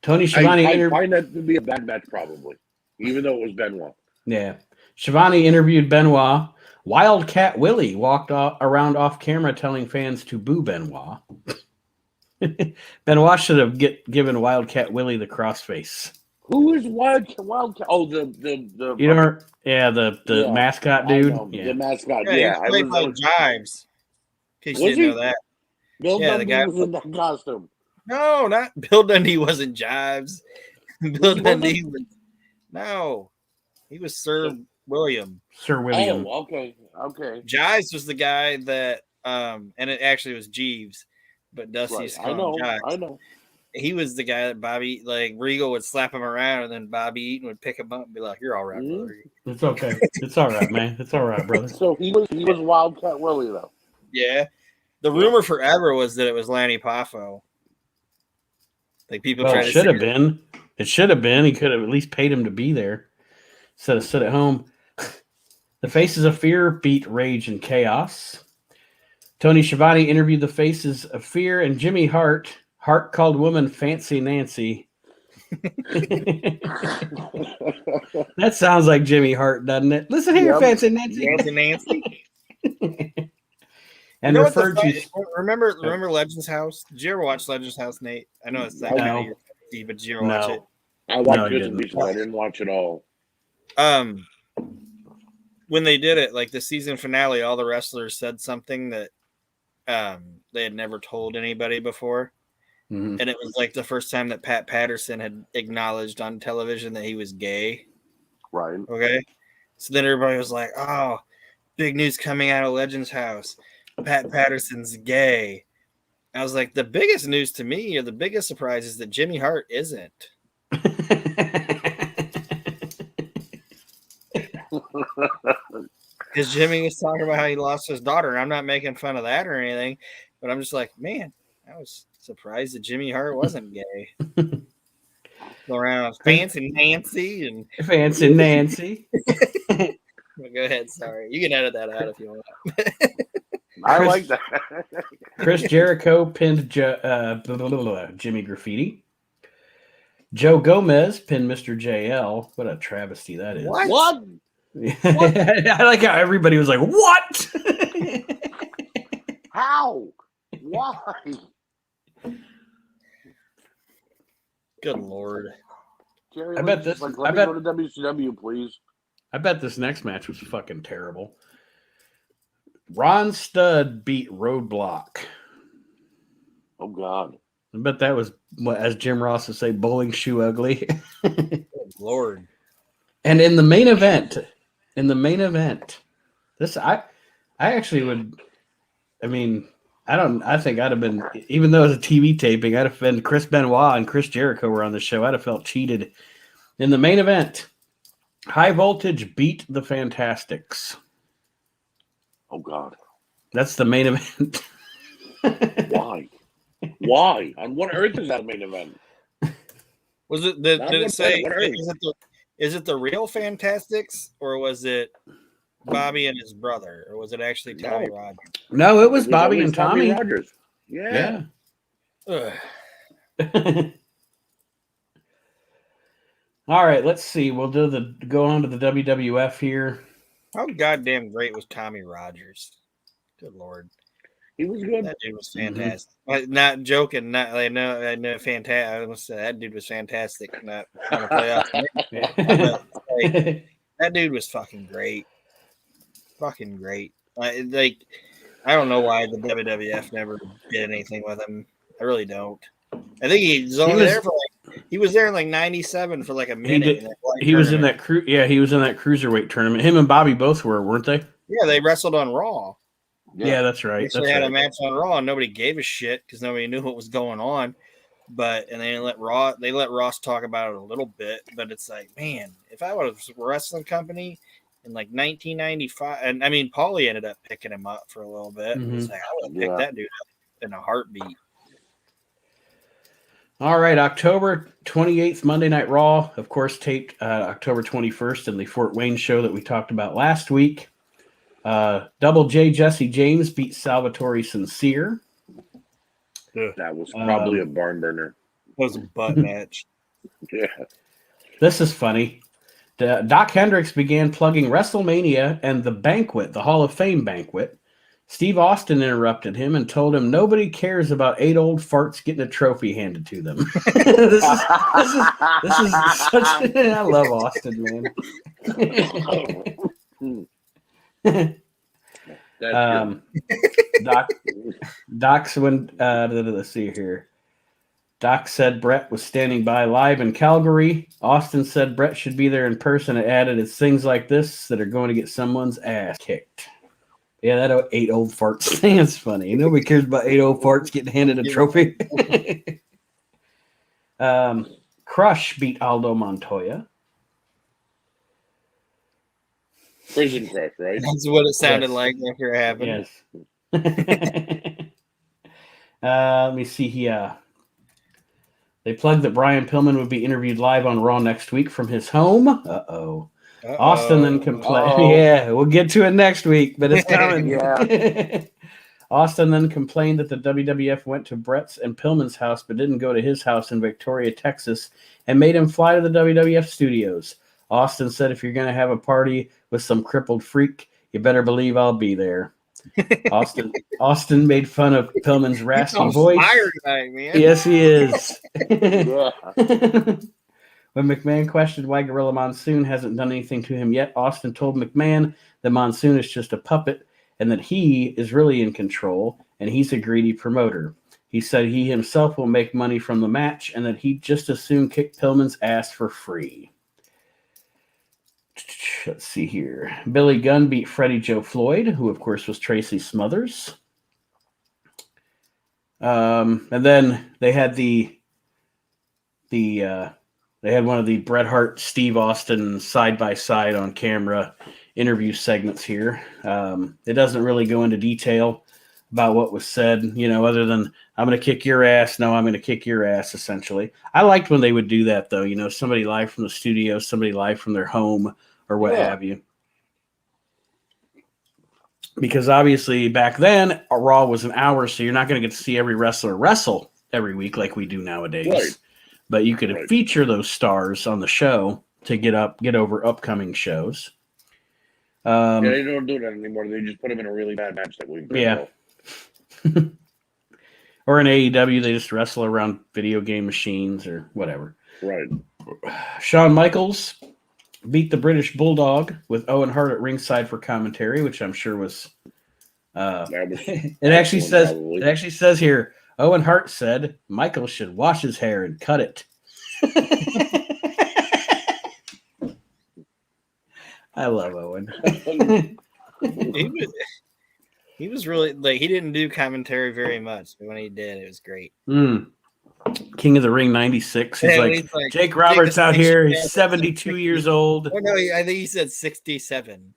C: Tony Schiavone.
B: I find that to be a bad match, probably, even though it was Benoit.
C: Yeah, Schiavone interviewed Benoit. Wildcat Willie walked around off camera telling fans to boo Benoit. Benoit should have given Wildcat Willie the crossface.
B: Who is Wildcat? Oh, the
C: you know, the mascot dude.
B: The mascot.
A: Yeah, he played by Jives. In case you didn't know that.
B: Bill Dundee the guy was in that costume.
A: No, not Bill Dundee wasn't Jives. Bill Dundee was he was Sir William.
B: Oh, okay.
A: Jives was the guy that and it actually was Jeeves, but Dusty used to call him Jives.
B: I know.
A: He was the guy that Bobby, like Regal would slap him around, and then Bobby Eaton would pick him up and be like, "You're all right, brother."
C: It's okay. It's all right, man. It's all right, brother.
B: So he was Wildcat Willie though.
A: Yeah. The rumor forever was that it was Lanny Poffo. Like people try to
C: should have been. It should have been. He could have at least paid him to be there instead of sit at home. The Faces of Fear beat Rage and Chaos. Tony Schiavone interviewed the Faces of Fear and Jimmy Hart. Hart called woman Fancy Nancy. That sounds like Jimmy Hart, doesn't it? Listen here, Fancy Nancy.
A: Fancy Nancy.
C: And referred to.
A: Remember Legends House? Did you ever watch Legends House, Nate? I know it's that kind of your but did you ever watch it?
B: I watched it, but I didn't watch it all.
A: When they did it, like the season finale, all the wrestlers said something that they had never told anybody before. Mm-hmm. And it was like the first time that Pat Patterson had acknowledged on television that he was gay.
B: Right.
A: Okay. So then everybody was like, oh, big news coming out of Legends House. Pat Patterson's gay. I was like, the biggest news to me, or the biggest surprise, is that Jimmy Hart isn't. Because Jimmy was talking about how he lost his daughter. I'm not making fun of that or anything, but I'm just like, man, I was surprised that Jimmy Hart wasn't gay. Go around Fancy Nancy and
C: Fancy Nancy.
A: Go ahead, sorry. You can edit that out if you want.
B: I like that.
C: Chris Jericho pinned Jimmy Graffiti. Joe Gomez pinned Mr. JL. What a travesty that is.
B: What?
C: I like how everybody was like, what?
B: How? Why?
A: Good Lord.
B: Jerry, I bet this. Like, let me go to WCW, please.
C: I bet this next match was fucking terrible. Ron Studd beat Roadblock.
B: Oh, God.
C: I bet that was, as Jim Ross would say, bowling shoe ugly.
A: Good Lord.
C: And in the main event, this, I actually would, I think I'd have been, even though it was a TV taping, I'd have been Chris Benoit and Chris Jericho were on the show. I'd have felt cheated. In the main event, High Voltage beat the Fantastics.
B: Oh, God.
C: That's the main event.
B: Why? Why? On what earth is that main event?
A: Was it? Did
B: Not
A: it
B: what
A: say?
B: what hurt.
A: Is it the real Fantastics, or was it Bobby and his brother, or was it actually Tommy Rogers?
C: No, it was Bobby
B: always
C: and Tommy.
B: Rogers. Yeah.
C: All right, let's see. We'll go on to the WWF here.
A: How goddamn great was Tommy Rogers? Good Lord.
B: He was good.
A: That dude was fantastic. Not joking. Not I know fantastic. I must say that dude was fantastic. Not on a playoff. That dude was fucking great. Fucking great. I don't know why the WWF never did anything with him. I really don't. I think he was there in like 97 for like a minute.
C: He was in that he was in that cruiserweight tournament. Him and Bobby both were, weren't they?
A: Yeah, they wrestled on Raw.
C: Yeah, that's right.
A: They had a match on Raw, and nobody gave a shit because nobody knew what was going on. And they let Ross talk about it a little bit. But it's like, man, if I was a wrestling company in like 1995, and I mean, Paulie ended up picking him up for a little bit. Mm-hmm. It's like I would have picked that dude up in a heartbeat.
C: All right, October 28th, Monday Night Raw, of course, taped October 21st in the Fort Wayne show that we talked about last week. Double J Jesse James beat Salvatore Sincere.
B: That was probably a barn burner.
A: That was a butt match.
B: Yeah.
C: This is funny. Doc Hendricks began plugging WrestleMania and the banquet, the Hall of Fame banquet. Steve Austin interrupted him and told him nobody cares about 8 old farts getting a trophy handed to them. this is such. I love Austin, man. Doc's when let's see here. Doc said Brett was standing by live in Calgary. Austin said Brett should be there in person and added, it's things like this that are going to get someone's ass kicked. Yeah, that 8 old farts thing is funny. Nobody cares about 8 old farts getting handed a trophy. Crush beat Aldo Montoya.
B: Prison Crush, right?
A: That's what it sounded like after it happened.
C: Yes. Let me see here. They plugged that Brian Pillman would be interviewed live on Raw next week from his home. Uh-oh. Austin then complained. Yeah, we'll get to it next week, but it's coming. Austin then complained that the WWF went to Brett's and Pillman's house, but didn't go to his house in Victoria, Texas, and made him fly to the WWF studios. Austin said, if you're going to have a party with some crippled freak, you better believe I'll be there. Austin made fun of Pillman's raspy voice.
A: Tonight, man.
C: Yes, he is. When McMahon questioned why Gorilla Monsoon hasn't done anything to him yet, Austin told McMahon that Monsoon is just a puppet and that he is really in control and he's a greedy promoter. He said he himself will make money from the match and that he'd just as soon kick Pillman's ass for free. Let's see here. Billy Gunn beat Freddie Joe Floyd, who of course was Tracy Smothers. And then they had they had one of the Bret Hart, Steve Austin side by side on camera interview segments here. It doesn't really go into detail about what was said, other than I'm going to kick your ass. No, I'm going to kick your ass, essentially. I liked when they would do that, though. Somebody live from the studio, somebody live from their home or what have you. Because obviously back then, a Raw was an hour, so you're not going to get to see every wrestler wrestle every week like we do nowadays. Right. But you could feature those stars on the show to get over upcoming shows.
B: They don't do that anymore. They just put them in a really bad match that week.
C: Yeah. Or in AEW, they just wrestle around video game machines or whatever.
B: Right.
C: Shawn Michaels beat the British Bulldog with Owen Hart at ringside for commentary, which I'm sure was. It actually says here. Owen Hart said Michaels should wash his hair and cut it. I love Owen.
A: He was really he didn't do commentary very much, but when he did, it was great.
C: King of the Ring 96. He's like Jake Roberts out here. He's 72 years old.
A: Oh, no, I think he said 67.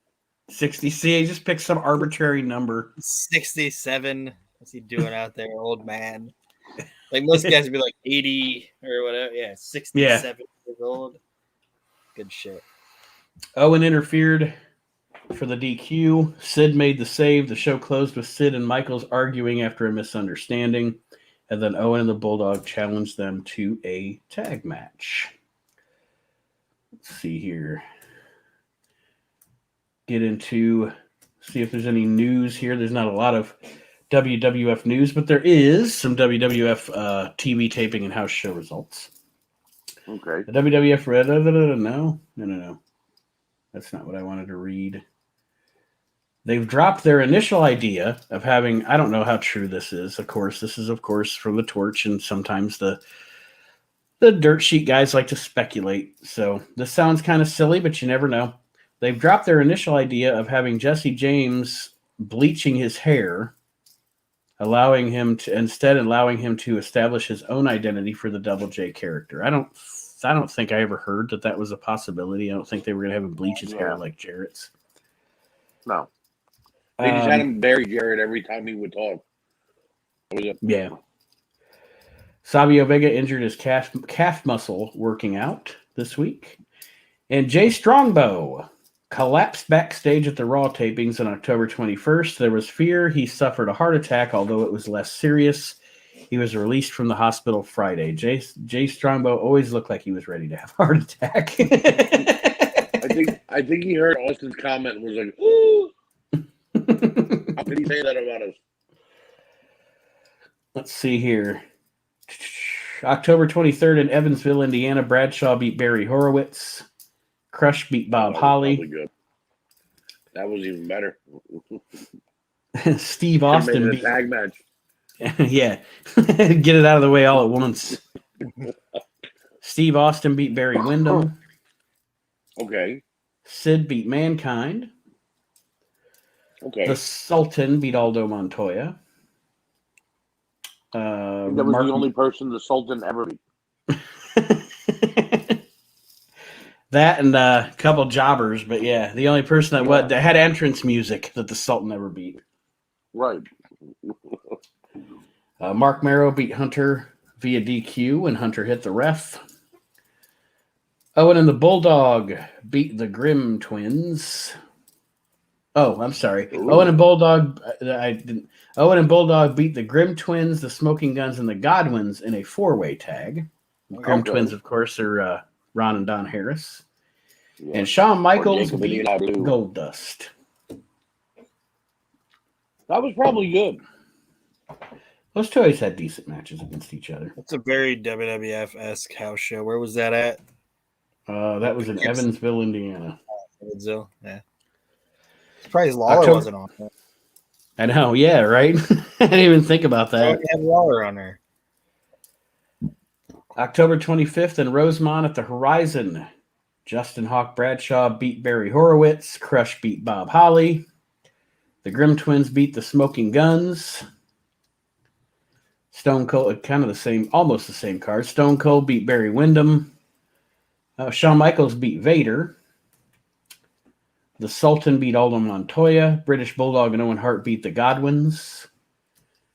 C: 60. See, he just picked some arbitrary number.
A: 67. What's he doing out there, old man? Like most guys would be like 80 or whatever. Yeah, 67 years old. Good shit.
C: Owen interfered for the DQ. Sid made the save. The show closed with Sid and Michaels arguing after a misunderstanding. And then Owen and the Bulldog challenged them to a tag match. Let's see here. See if there's any news here. There's not a lot of WWF news, but there is some WWF TV taping and house show results.
B: Okay.
C: The WWF read. No. That's not what I wanted to read. They've dropped their initial idea of having, I don't know how true this is. Of course, this is, from the Torch, and sometimes the dirt sheet guys like to speculate. So this sounds kind of silly, but you never know. They've dropped their initial idea of having Jesse James bleaching his hair, allowing him to establish his own identity for the Double J character. I don't think I ever heard that was a possibility. I don't think they were going to have him bleach his hair like Jarrett's.
B: No. They just had him bury Jarrett every time he would talk.
C: Yeah. Savio Vega injured his calf muscle working out this week. And Jay Strongbow collapsed backstage at the Raw tapings on October 21st. There was fear he suffered a heart attack, although it was less serious. He was released from the hospital Friday. Jay Strongbow always looked like he was ready to have a heart attack.
B: I think he heard Austin's comment and was like, ooh. How could he say that about us?
C: Let's see here. October 23rd in Evansville, Indiana, Bradshaw beat Barry Horowitz. Crush beat Bob Holly.
B: Good. That was even better.
C: Steve Austin
B: beat a tag match.
C: Yeah. Get it out of the way all at once. Steve Austin beat Barry Windham.
B: Okay.
C: Sid beat Mankind.
B: Okay.
C: The Sultan beat Aldo Montoya.
B: That was the only person the Sultan ever beat.
C: That and a couple jobbers, but yeah, the only person that had entrance music that the Sultan ever beat.
B: Right.
C: Mark Marrow beat Hunter via DQ, and Hunter hit the ref. Owen and the Bulldog beat the Grimm Twins. Oh, I'm sorry.
B: Ooh.
C: Owen and Bulldog beat the Grimm Twins, the Smoking Guns, and the Godwins in a four-way tag. The Grimm Twins, of course, are Ron and Don Harris. Yeah. And Shawn Michaels beat Goldust.
B: That was probably good.
C: Those two always had decent matches against each other.
A: That's a very WWF-esque house show. Where was that at?
C: That was in Evansville, Indiana.
A: Evansville, yeah. Surprised Lawler wasn't on there.
C: I know, yeah, right? I didn't even think about that.
A: I had Lawler on there.
C: October 25th in Rosemont at the Horizon. Justin Hawk Bradshaw beat Barry Horowitz. Crush beat Bob Holly. The Grimm Twins beat the Smoking Guns. Stone Cold, kind of the same, almost the same card. Stone Cold beat Barry Windham. Shawn Michaels beat Vader. The Sultan beat Aldo Montoya. British Bulldog and Owen Hart beat the Godwins.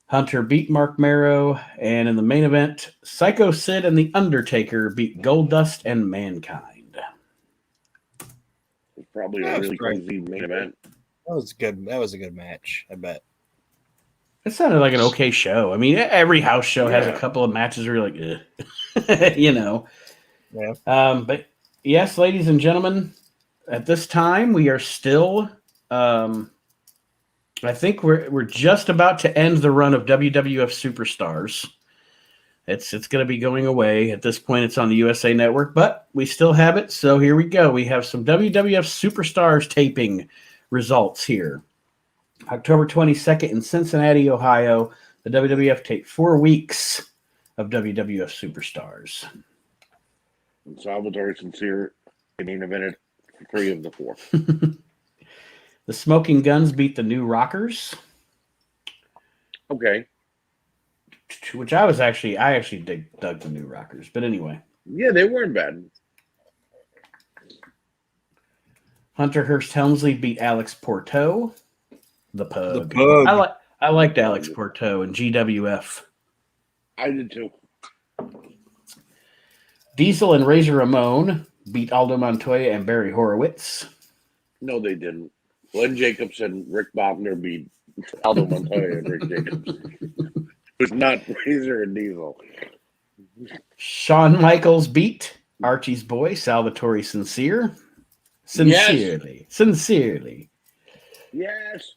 C: Hunter beat Mark Marrow. And in the main event, Psycho Sid and The Undertaker beat Goldust and Mankind.
B: It's probably a really crazy main event.
A: That was good. That was a good match, I bet.
C: It sounded like an okay show. I mean, every house show has a couple of matches where you're like, you know.
A: Yeah.
C: But yes, ladies and gentlemen, at this time we are still. I think we're just about to end the run of WWF Superstars. It's going to be going away at this point. It's on the USA Network, but we still have it. So here we go. We have some WWF Superstars taping results here. October 22nd in Cincinnati, Ohio, the WWF taped 4 weeks of WWF Superstars.
B: And Salvatore Sincere main evented 3 of the 4.
C: The Smoking Guns beat the New Rockers.
B: Okay.
C: Which I actually dug the New Rockers, but anyway.
B: Yeah, they weren't bad.
C: Hunter Hearst Helmsley beat Alex The Pug.
A: The Pug.
C: I liked Alex Porto and GWF.
B: I did too.
C: Diesel and Razor Ramon beat Aldo Montoya and Barry Horowitz.
B: No, they didn't. Glenn Jacobs and Rick Bogner beat Aldo Montoya and Rick Jacobs. It was not Razor and Diesel.
C: Shawn Michaels beat Archie's boy, Salvatore Sincere. Sincerely.
B: Yes.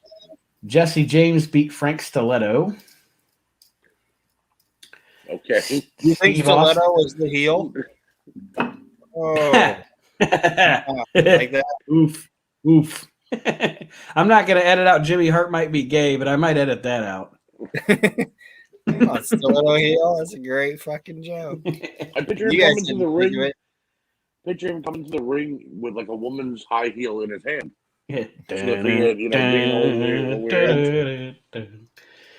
C: Jesse James beat Frank Stiletto.
B: Okay.
A: You think Stiletto was the heel? Oh. Like that?
C: Oof. I'm not going to edit out Jimmy Hart might be gay, but I might edit that out.
A: Oh, Stiletto heel? That's a great fucking joke.
B: I picture him coming to the ring. Picture him coming to the ring with like a woman's high heel in his hand. Flipping it, being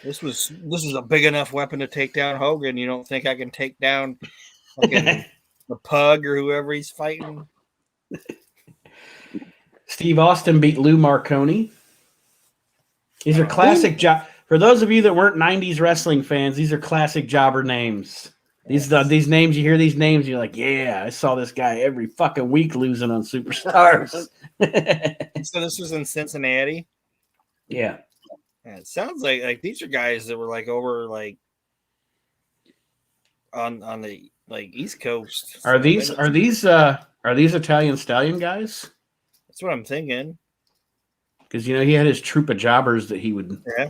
A: This was a big enough weapon to take down Hogan. You don't think I can take down fucking the Pug or whoever he's fighting?
C: Steve Austin beat Lou Marconi. These are classic for those of you that weren't 90s wrestling fans, these are classic jobber names. These names, you hear these names, you're like, yeah, I saw this guy every fucking week losing on Superstars.
A: So this was in Cincinnati?
C: Yeah.
A: It sounds like these are guys that were like over like on the like East Coast.
C: Are these Italian Stallion guys?
A: That's what I'm thinking.
C: Because he had his troop of jobbers that he would.
A: Yeah.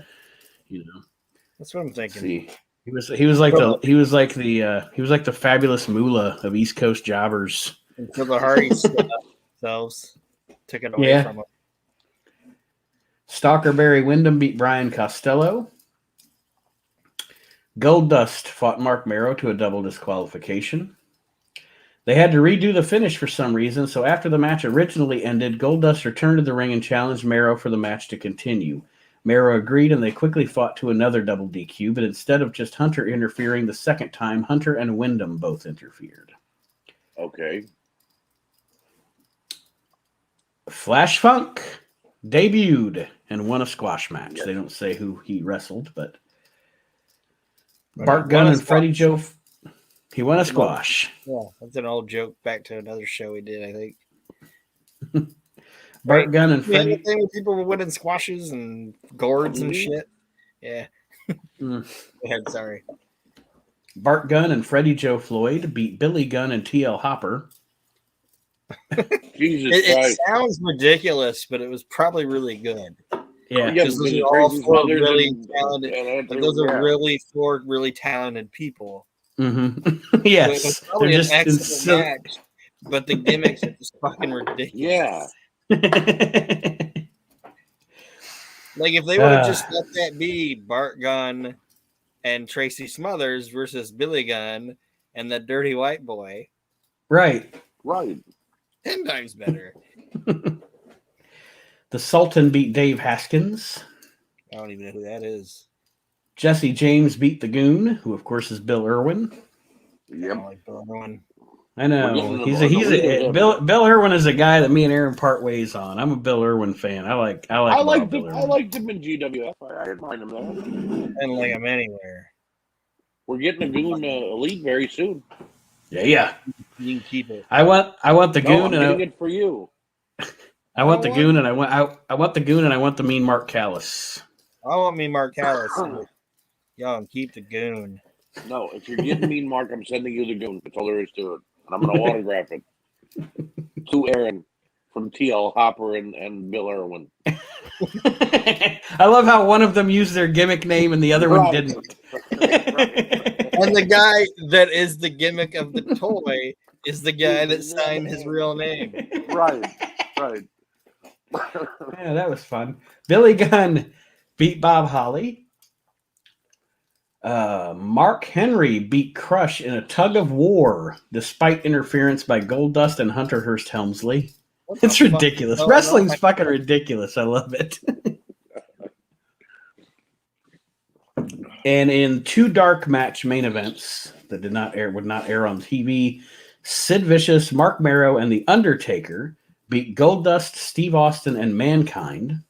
A: That's what I'm thinking.
C: See, he was like the fabulous Moolah of East Coast jobbers.
A: Until the Hardys themselves took it away from him.
C: Stalker Barry Windham beat Brian Costello. Goldust fought Mark Marrow to a double disqualification. They had to redo the finish for some reason, so after the match originally ended, Goldust returned to the ring and challenged Marrow for the match to continue. Marrow agreed, and they quickly fought to another double DQ, but instead of just Hunter interfering the second time, Hunter and Windham both interfered.
B: Okay.
C: Flash Funk debuted and won a squash match. Yes. They don't say who he wrestled, but Bart Gunn and Freddie Joe... He won a squash.
A: Yeah, that's an old joke back to another show we did, I think.
C: Bart Gunn and Freddie.
A: The thing with people were winning squashes and gourds and shit. Yeah. Go ahead, sorry.
C: Bart Gunn and Freddie Joe Floyd beat Billy Gunn and TL Hopper.
A: It sounds ridiculous, but it was probably really good.
C: Yeah,
A: because those are all four really talented. Those are really four really talented people.
C: Mm-hmm. Yes,
A: they're just an excellent match, but the gimmicks are just fucking ridiculous.
B: Yeah.
A: Like if they would have just let that be Bart Gunn and Tracy Smothers versus Billy Gunn and the Dirty White Boy.
C: Right.
A: 10 times better.
C: The Sultan beat Dave Haskins.
A: I don't even know who that is.
C: Jesse James beat the Goon, who of course is Bill Irwin.
B: Yep.
A: I don't like Bill Irwin.
C: I know. Bill Irwin is a guy that me and Aaron part ways on. I'm a Bill Irwin fan. I liked
B: him in GWF. I didn't mind him there.
A: I didn't like him anywhere.
B: We're getting a Goon Elite very soon.
C: Yeah.
A: You can keep it.
C: I want the Goon,
B: I'm getting it for you.
C: I want the Goon, and I want the Goon, and I want the Mean Mark Callis.
A: I want me Mark Callis. Y'all keep the Goon.
B: No, if you're getting Mean Mark, I'm sending you the Goon. That's all there is to it. And I'm going to autograph it to Aaron from TL Hopper and Bill Irwin.
C: I love how one of them used their gimmick name and the other one didn't.
A: And the guy that is the gimmick of the toy is the guy that signed his real name.
B: Right.
C: Yeah, that was fun. Billy Gunn beat Bob Holly. Mark Henry beat Crush in a tug of war despite interference by Goldust and Hunter Hearst Helmsley. It's ridiculous. Wrestling's fucking ridiculous. I love it. And in two dark match main events that would not air on TV, Sid Vicious, Mark Marrow, and The Undertaker beat Goldust, Steve Austin, and Mankind.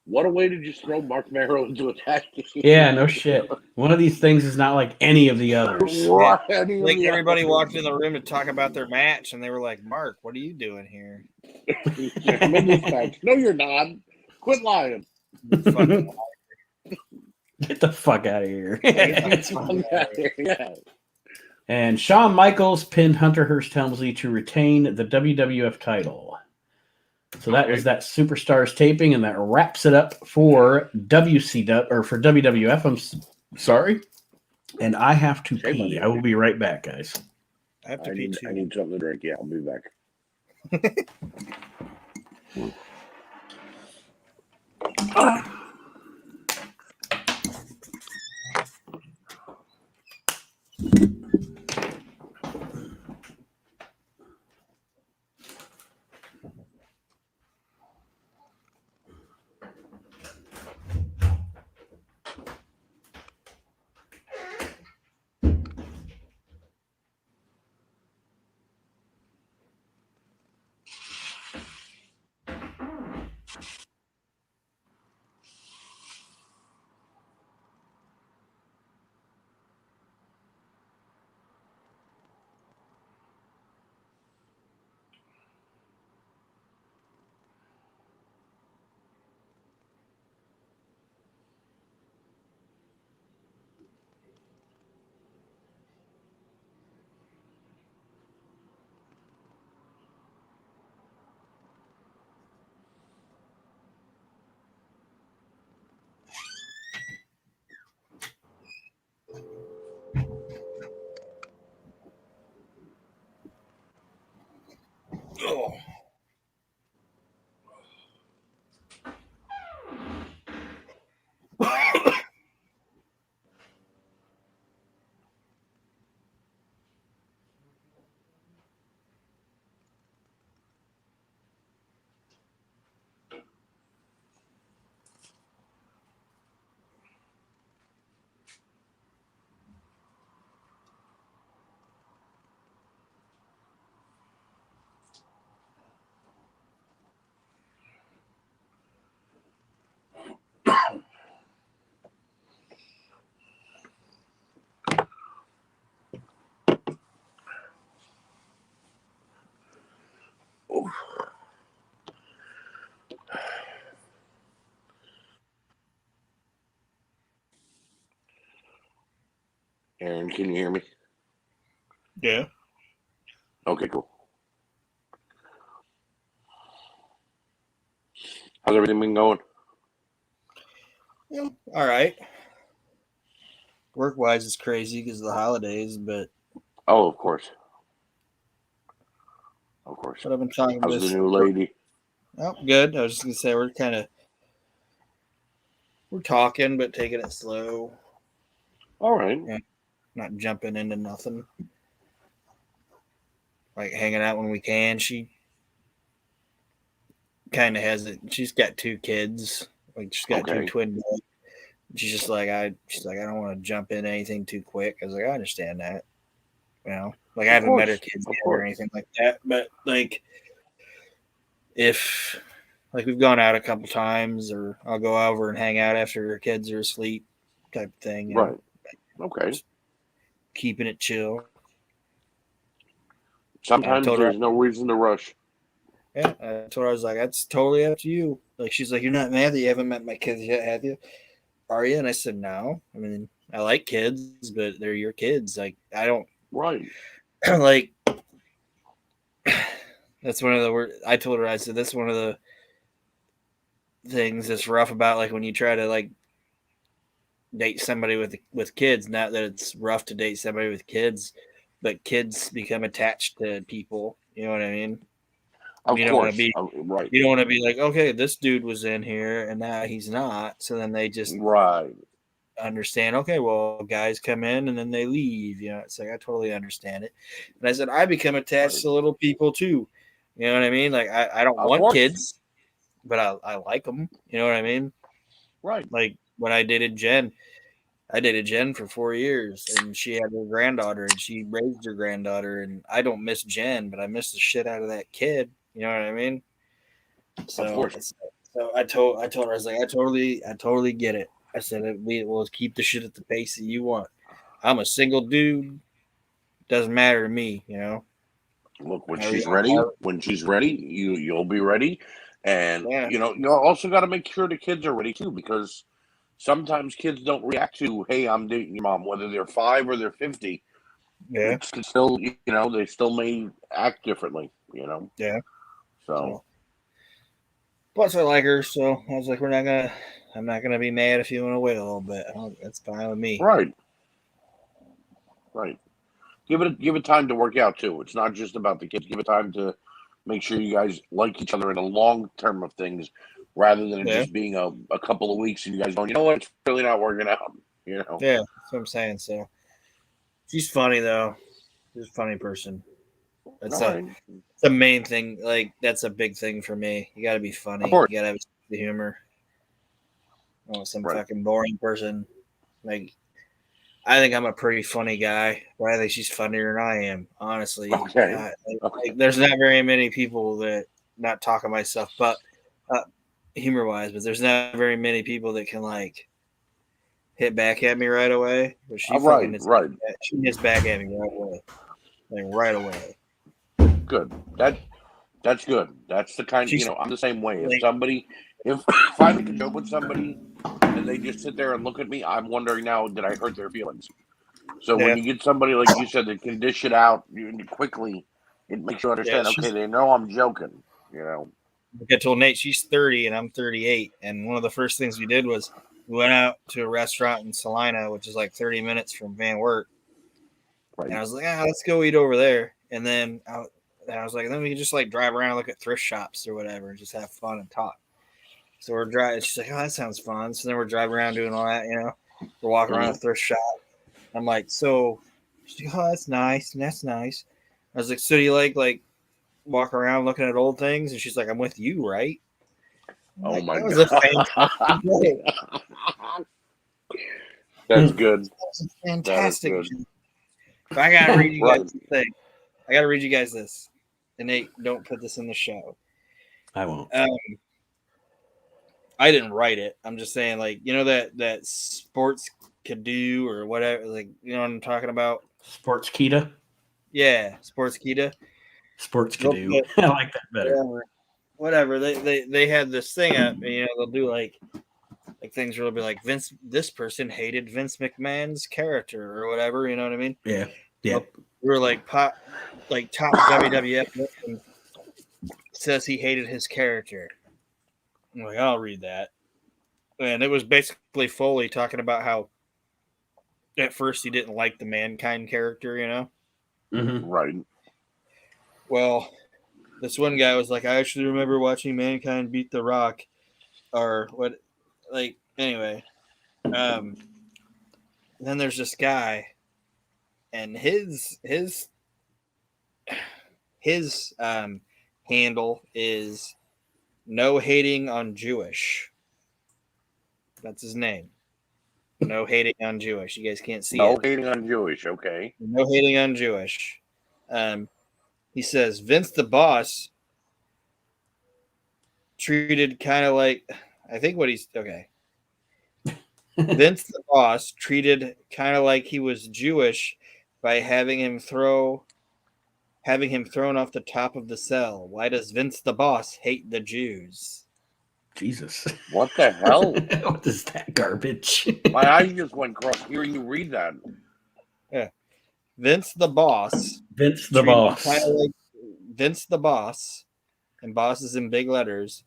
B: What a way to just throw Mark Merrow into a tag team.
C: Yeah, no shit. One of these things is not like any of the others.
B: Right.
A: Like everybody walked in the room to talk about their match, and they were like, "Mark, what are you doing here?"
B: I'm in this match. No, you're not. Quit lying.
A: Fucking
C: Get the fuck out of here.
B: Yeah.
C: And Shawn Michaels pinned Hunter Hearst Helmsley to retain the WWF title. So that was that Superstars taping, and that wraps it up for WCW or for WWF. I'm sorry, and I have to pee. I will be right back, guys.
A: I have to pee too.
B: I need something to drink. Yeah, I'll be back.
A: Oh.
B: Aaron, can you hear me?
A: Yeah.
B: Okay, cool. How's everything been going?
A: Yeah, all right. Work-wise, it's crazy because of the holidays, but
B: Oh, of course. Of course.
A: But I've been talking
B: How's
A: with
B: the new lady?
A: Oh, good. I was just gonna say we're talking, but taking it slow.
B: All right.
A: Yeah, not jumping into nothing. Like hanging out when we can. She kind of has it. She's got 2 kids. Like she's got 2 twin boys. She's like I don't want to jump into anything too quick. I was like, I understand that. You know, like I haven't met her kids yet or anything like that. But like, if like we've gone out a couple times, or I'll go over and hang out after her kids are asleep, type of thing.
B: Right. Okay.
A: Just keeping it chill.
B: Sometimes there's no reason to rush.
A: Yeah, I told her, I was like, that's totally up to you. Like, she's like, you're not mad that you haven't met my kids yet, have you? Are you? And I said, no. I mean, I like kids, but they're your kids. Like, I don't.
B: Right.
A: Like, that's one of the words I told her. I said, that's one of the things that's rough about, like, when you try to, like, date somebody with kids. Not that it's rough to date somebody with kids, but kids become attached to people. You know what I mean?
B: Of
A: you
B: course.
A: Don't want to be
B: right.
A: You don't want to be like, okay, this dude was in here and now he's not. So then they just understand, okay, well, guys come in and then they leave. You know, it's like I totally understand it. And I said, I become attached to little people too. You know what I mean? Like I don't want kids, but I like them. You know what I mean?
B: Right.
A: Like when I dated Jen for 4 years, and she had her granddaughter, and she raised her granddaughter. And I don't miss Jen, but I miss the shit out of that kid. You know what I mean? So So I told her, I was like, I totally get it. I said, we'll keep the shit at the pace that you want. I'm a single dude. Doesn't matter to me, you know.
B: Look, when she's ready, you'll be ready, and
A: Yeah,
B: you also got to make sure the kids are ready too, because sometimes kids don't react to, "Hey, I'm dating your mom," whether they're 5 or they're 50.
A: yeah,
B: It's still, they still may act differently,
A: yeah.
B: So
A: So plus I like her, so I was like, I'm not gonna be mad if you want to wait a little bit. That's fine with me.
B: right, right. Give it time to work out too. It's not just about the kids. Give it time to make sure you guys like each other in the long term of things, rather than it
A: Yeah,
B: just being a couple of weeks and you guys going, you know what, it's really not working out.
A: yeah. That's what I'm saying. So she's funny though. She's a funny person. That's
B: All right,
A: the main thing. Like that's a big thing for me. You got to be
B: of
A: funny.
B: course,
A: You got to have the humor. Oh, some
B: right.
A: fucking boring person. Like I think I'm a pretty funny guy, but I think she's funnier than I am. Honestly,
B: Okay, okay.
A: there's not very many people that not talking myself, but uh, humor wise, but there's not very many people that can like hit back at me right away. But she fucking
B: Right, right.
A: she hits back at me right away, like right away.
B: Good. That's good. That's the kind.
A: She's
B: I'm the same way.
A: like,
B: If I make a joke with somebody and they just sit there and look at me, I'm wondering now, did I hurt their feelings? So when
A: yeah,
B: you get somebody like you said that can dish it out quickly, it makes you
A: yeah.
B: understand. Okay,
A: She's
B: they know I'm joking.
A: like I told Nate, she's 30 and I'm 38, and one of the first things we did was we went out to a restaurant in Salina, which is like 30 minutes from Van Wert. And I
B: Right.
A: was like, let's go eat over there. And then I was like, then we can just like drive around and look at thrift shops or whatever and just have fun and talk. So we're driving. She's like, oh, that sounds fun. So then we're driving around doing all that, you know. We're walking around a
B: Mm-hmm.
A: thrift shop. I'm like, so she's like, oh, that's nice. And that's nice. I was like, so do you like walk around looking at old things? And she's like, I'm with you, right? I'm
B: Oh
A: like,
B: my
A: that was a
B: god.
A: fantastic day.
B: That's good.
A: That was a
B: That is
A: fantastic.
B: good.
A: But I gotta read you
B: Right.
A: guys the thing. I gotta read you guys this. And Nate, don't put this in the show.
C: I won't.
A: I didn't write it. I'm just saying, like, you know that sports Canoe or whatever, like, you know what I'm talking about?
C: Sports Kita.
A: Yeah, sports Kita.
C: Sports Canoe. I like that better.
A: Whatever. They had this thing up, and you know they'll do like things where they'll be like this person hated Vince McMahon's character or whatever. You know what I mean?
C: Yeah. Yeah.
A: We were like top WWF says he hated his character. I'm like, I'll read that. And it was basically Foley talking about how at first he didn't like the Mankind character, you know?
C: Mm-hmm.
B: Right.
A: Well, this one guy was like, I actually remember watching Mankind beat The Rock. Or what, like, anyway. Then there's this guy, and his handle is no hating on Jewish. That's his name. No hating on Jewish. You guys can't see
B: No
A: it.
B: hating on Jewish. Okay.
A: No hating on Jewish. He says Vince the Boss treated kind of like, I think what he's okay. Vince the Boss treated kind of like he was Jewish by having him thrown off the top of the cell. Why does Vince the Boss hate the Jews?
C: Jesus.
B: What the hell?
C: What is that garbage?
B: My eyes just went cross hearing you read that.
A: Yeah. Vince the Boss.
C: Vince the Boss.
A: Like Vince the Boss, and boss is in big letters,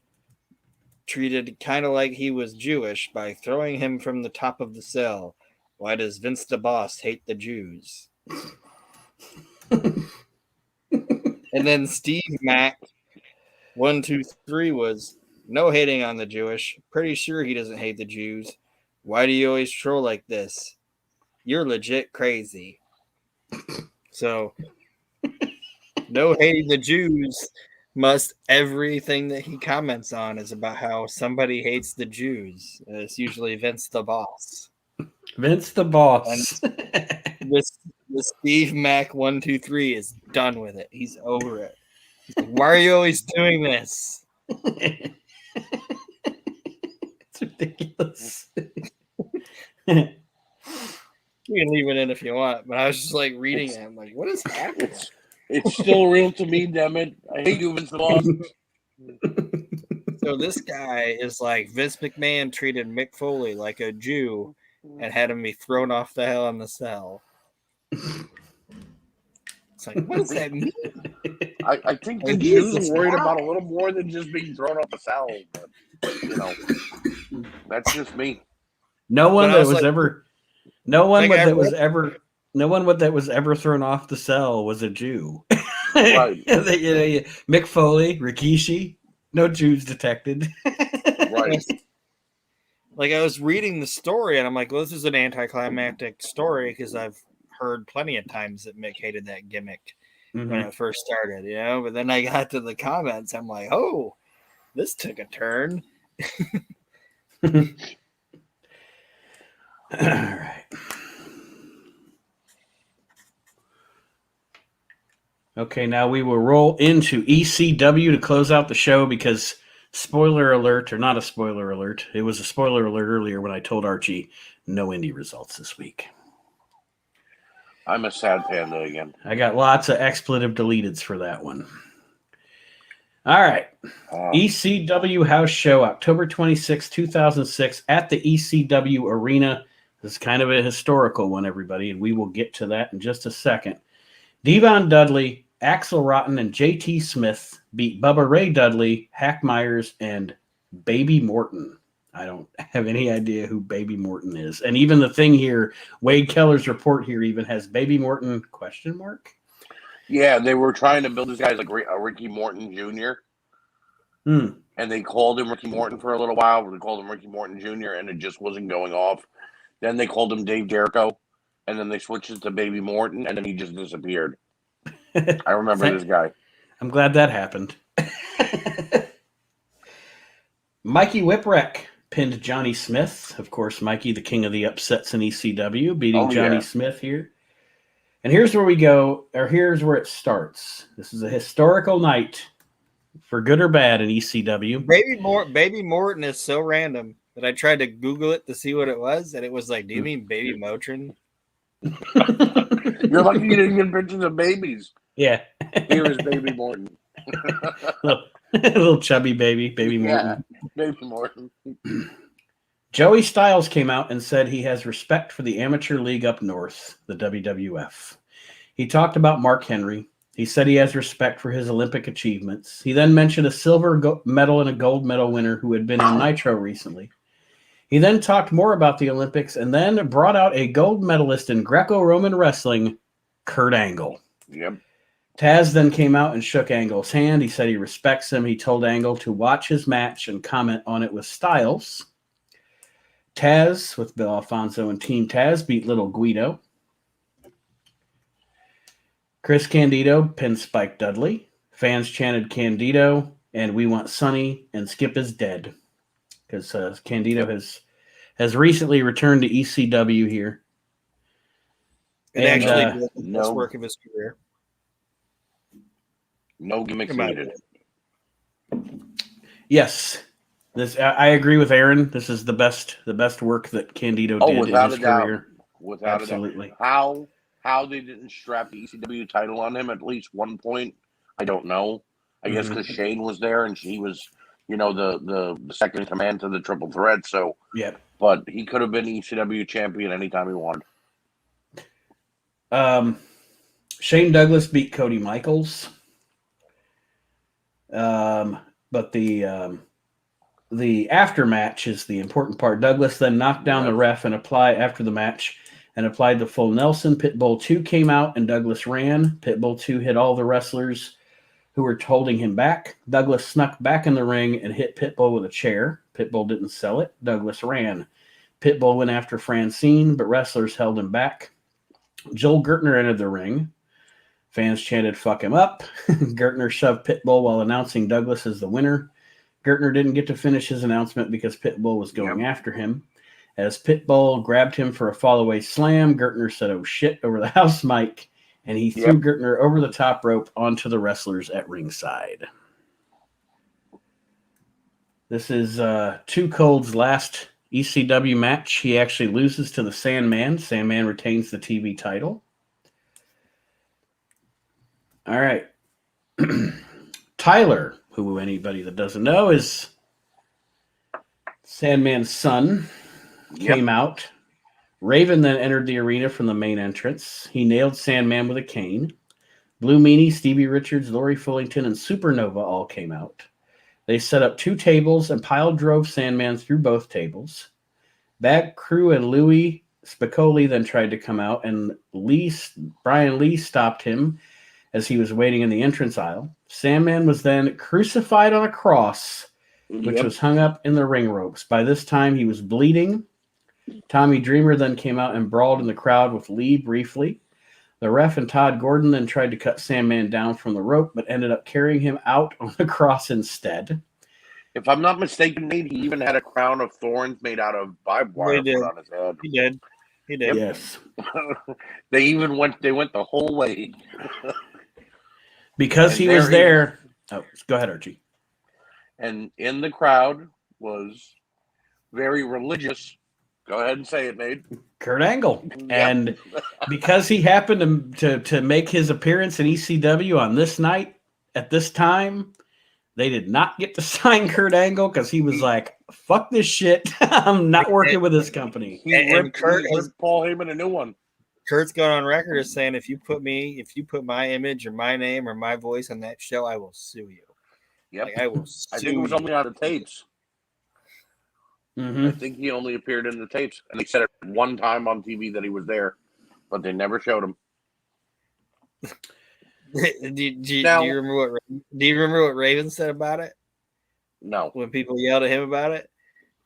A: treated kind of like he was Jewish by throwing him from the top of the cell. Why does Vince the Boss hate the Jews? And then Steve Mack 123 was no hating on the Jewish. Pretty sure he doesn't hate the Jews. Why do you always troll like this? You're legit crazy. So, no hating the Jews must everything that he comments on is about how somebody hates the Jews. It's usually Vince the Boss.
C: Vince the Boss.
A: This Steve Mack 123 is done with it. He's over it. He's like, why are you always doing this?
C: ridiculous.
A: You can leave it in if you want, but I was just like reading it. I'm like, what is happening?
B: It's still real to me, damn it. I hate you, Vince Vaughn.
A: So this guy is like Vince McMahon treated Mick Foley like a Jew and had him be thrown off the Hell in the Cell. It's like, what does that mean?
B: I think the Jews are worried about a little more than just being thrown off the cell, but you know, that's just me.
C: No one that was ever thrown off the cell was a Jew.
B: Right.
C: Mick Foley, Rikishi, no Jews detected.
B: Right.
A: Like I was reading the story and I'm like, well, this is an anticlimactic story because I've heard plenty of times that Mick hated that gimmick when it first started, you know. But then I got to the comments, I'm like, oh, this took a turn.
C: All right. Okay, now we will roll into ECW to close out the show because spoiler alert, or not a spoiler alert, it was a spoiler alert earlier when I told Archie no indie results this week.
B: I'm a sad panda again.
C: I got lots of expletive deleteds for that one. All right. ECW House Show, October 26, 2006, at the ECW Arena. This is kind of a historical one, everybody, and we will get to that in just a second. Devon Dudley, Axel Rotten, and JT Smith beat Bubba Ray Dudley, Hack Myers, and Baby Morton. I don't have any idea who Baby Morton is. And even the thing here, Wade Keller's report here even has Baby Morton ?
B: Yeah, they were trying to build this guy like a Ricky Morton Jr. And they called him Ricky Morton for a little while. They called him Ricky Morton Jr. and it just wasn't going off. Then they called him Dave Jericho. And then they switched it to Baby Morton, and then he just disappeared. I remember this guy.
C: I'm glad that happened. Mikey Whipwreck pinned Johnny Smith. Of course, Mikey, the king of the upsets in ECW, beating Johnny Smith here. And here's where we go, or here's where it starts. This is a historical night, for good or bad, in ECW.
A: Baby Morton is so random that I tried to Google it to see what it was, and it was like, do you mean Baby Motrin?
B: You're lucky you didn't get pictures of babies.
C: Yeah.
B: Here is Baby Morton.
C: little chubby Baby Morton.
B: Yeah, Baby Morton.
C: Joey Styles came out and said he has respect for the amateur league up north, the WWF. He talked about Mark Henry. He said he has respect for his Olympic achievements. He then mentioned a silver medal and a gold medal winner who had been on Nitro recently. He then talked more about the Olympics and then brought out a gold medalist in Greco-Roman wrestling, Kurt Angle.
B: Yep.
C: Taz then came out and shook Angle's hand. He said he respects him. He told Angle to watch his match and comment on it with Styles. Taz, with Bill Alfonso and Team Taz, beat Little Guido. Chris Candido pinned Spike Dudley. Fans chanted Candido and We Want Sonny and Skip is dead. Because Candido has recently returned to ECW here.
A: And actually did the best work of his career.
B: No gimmicks needed.
C: Yes. I agree with Aaron. This is the best work that Candido did in his career.
B: Without
C: Absolutely.
B: a doubt. How they didn't strap the ECW title on him at least one point, I don't know. I guess because Shane was there and he was, the second command to the triple threat. So,
C: yeah.
B: But he could have been ECW champion anytime he wanted.
C: Shane Douglas beat Cody Michaels. But the aftermatch is the important part. Douglas then knocked down the ref and applied the full Nelson. Pitbull 2 came out and Douglas ran. Pitbull 2 hit all the wrestlers who were holding him back. Douglas snuck back in the ring and hit Pitbull with a chair. Pitbull didn't sell it. Douglas ran. Pitbull went after Francine, but wrestlers held him back. Joel Gertner entered the ring. Fans chanted, "Fuck him up." Gertner shoved Pitbull while announcing Douglas as the winner. Gertner didn't get to finish his announcement because Pitbull was going after him. As Pitbull grabbed him for a fallaway slam, Gertner said, "Oh shit," over the house mic, and he threw Gertner over the top rope onto the wrestlers at ringside. This is Too Cold's last ECW match. He actually loses to the Sandman. Sandman retains the TV title. All right. Tyler, who anybody that doesn't know is Sandman's son, came out. Raven then entered the arena from the main entrance. He nailed Sandman with a cane. Blue Meanie, Stevie Richards, Lori Fullington, and Supernova all came out. They set up 2 tables and pile drove Sandman through both tables. Bad Crew and Louis Spicoli then tried to come out, and Brian Lee stopped him as he was waiting in the entrance aisle. Sandman was then crucified on a cross, which was hung up in the ring ropes. By this time, he was bleeding. Tommy Dreamer then came out and brawled in the crowd with Lee briefly. The ref and Todd Gordon then tried to cut Sandman down from the rope, but ended up carrying him out on the cross instead.
B: If I'm not mistaken, Nate, he even had a crown of thorns made out of barbed wire put on his head.
A: He did.
C: Yes.
B: They went the whole way.
C: Because he was there. Oh, go ahead, Archie.
B: And in the crowd was very religious. Go ahead and say it, Nate.
C: Kurt Angle. Yep. And because he happened to make his appearance in ECW on this night at this time, they did not get to sign Kurt Angle because he was like, fuck this shit. I'm not working with this company.
B: He ripped Paul Heyman a new one.
A: Kurt's going on record as saying, if you put my image or my name or my voice on that show, I will sue you.
B: Yep.
A: Like, I will sue
B: I think it was only on the tapes.
C: Mm-hmm.
B: I think he only appeared in the tapes. And they said it one time on TV that he was there, but they never showed him.
A: Do you remember what Raven said about it?
B: No.
A: When people yelled at him about it,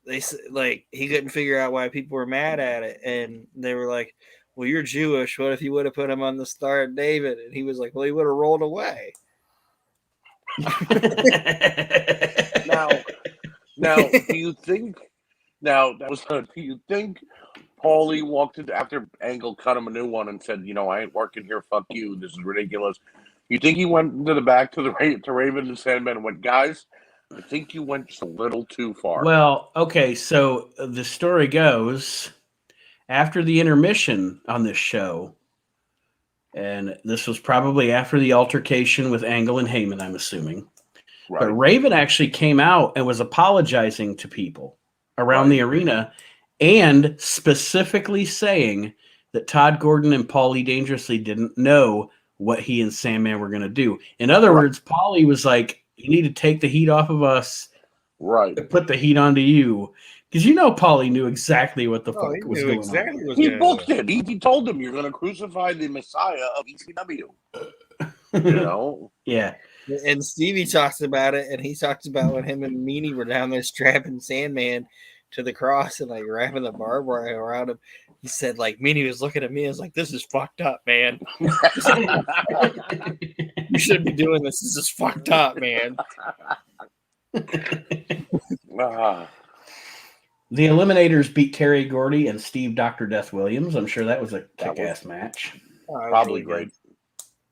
A: they said like he couldn't figure out why people were mad at it, and they were like, "Well, you're Jewish. What if you would have put him on the Star of David?" And he was like, "Well, he would have rolled away."
B: Now, do you think? Now that was good. Do you think Paulie walked in after Angle cut him a new one and said, I ain't working here. Fuck you. This is ridiculous. You think he went into the back to Raven and Sandman and went, guys, I think you went just a little too far.
C: Well, okay. So the story goes after the intermission on this show, and this was probably after the altercation with Angle and Heyman, I'm assuming. Right. But Raven actually came out and was apologizing to people around the arena and specifically saying that Todd Gordon and Paulie Dangerously didn't know what he and Sandman were going to do. In other words, Paulie was like, you need to take the heat off of us.
B: Right.
C: Put the heat onto you. Because Paulie knew exactly what the fuck was going on.
B: He booked it. He told him, you're going to crucify the Messiah of ECW.
C: Yeah.
A: And Stevie talks about it, and he talks about when him and Meanie were down there strapping Sandman to the cross and like wrapping the barbed wire around him. He said, like, Meanie was looking at me and was like, this is fucked up, man. You shouldn't be doing this. This is fucked up, man.
C: The Eliminators beat Terry Gordy and Steve Dr. Death Williams. I'm sure that was a kick-ass match.
B: Probably great.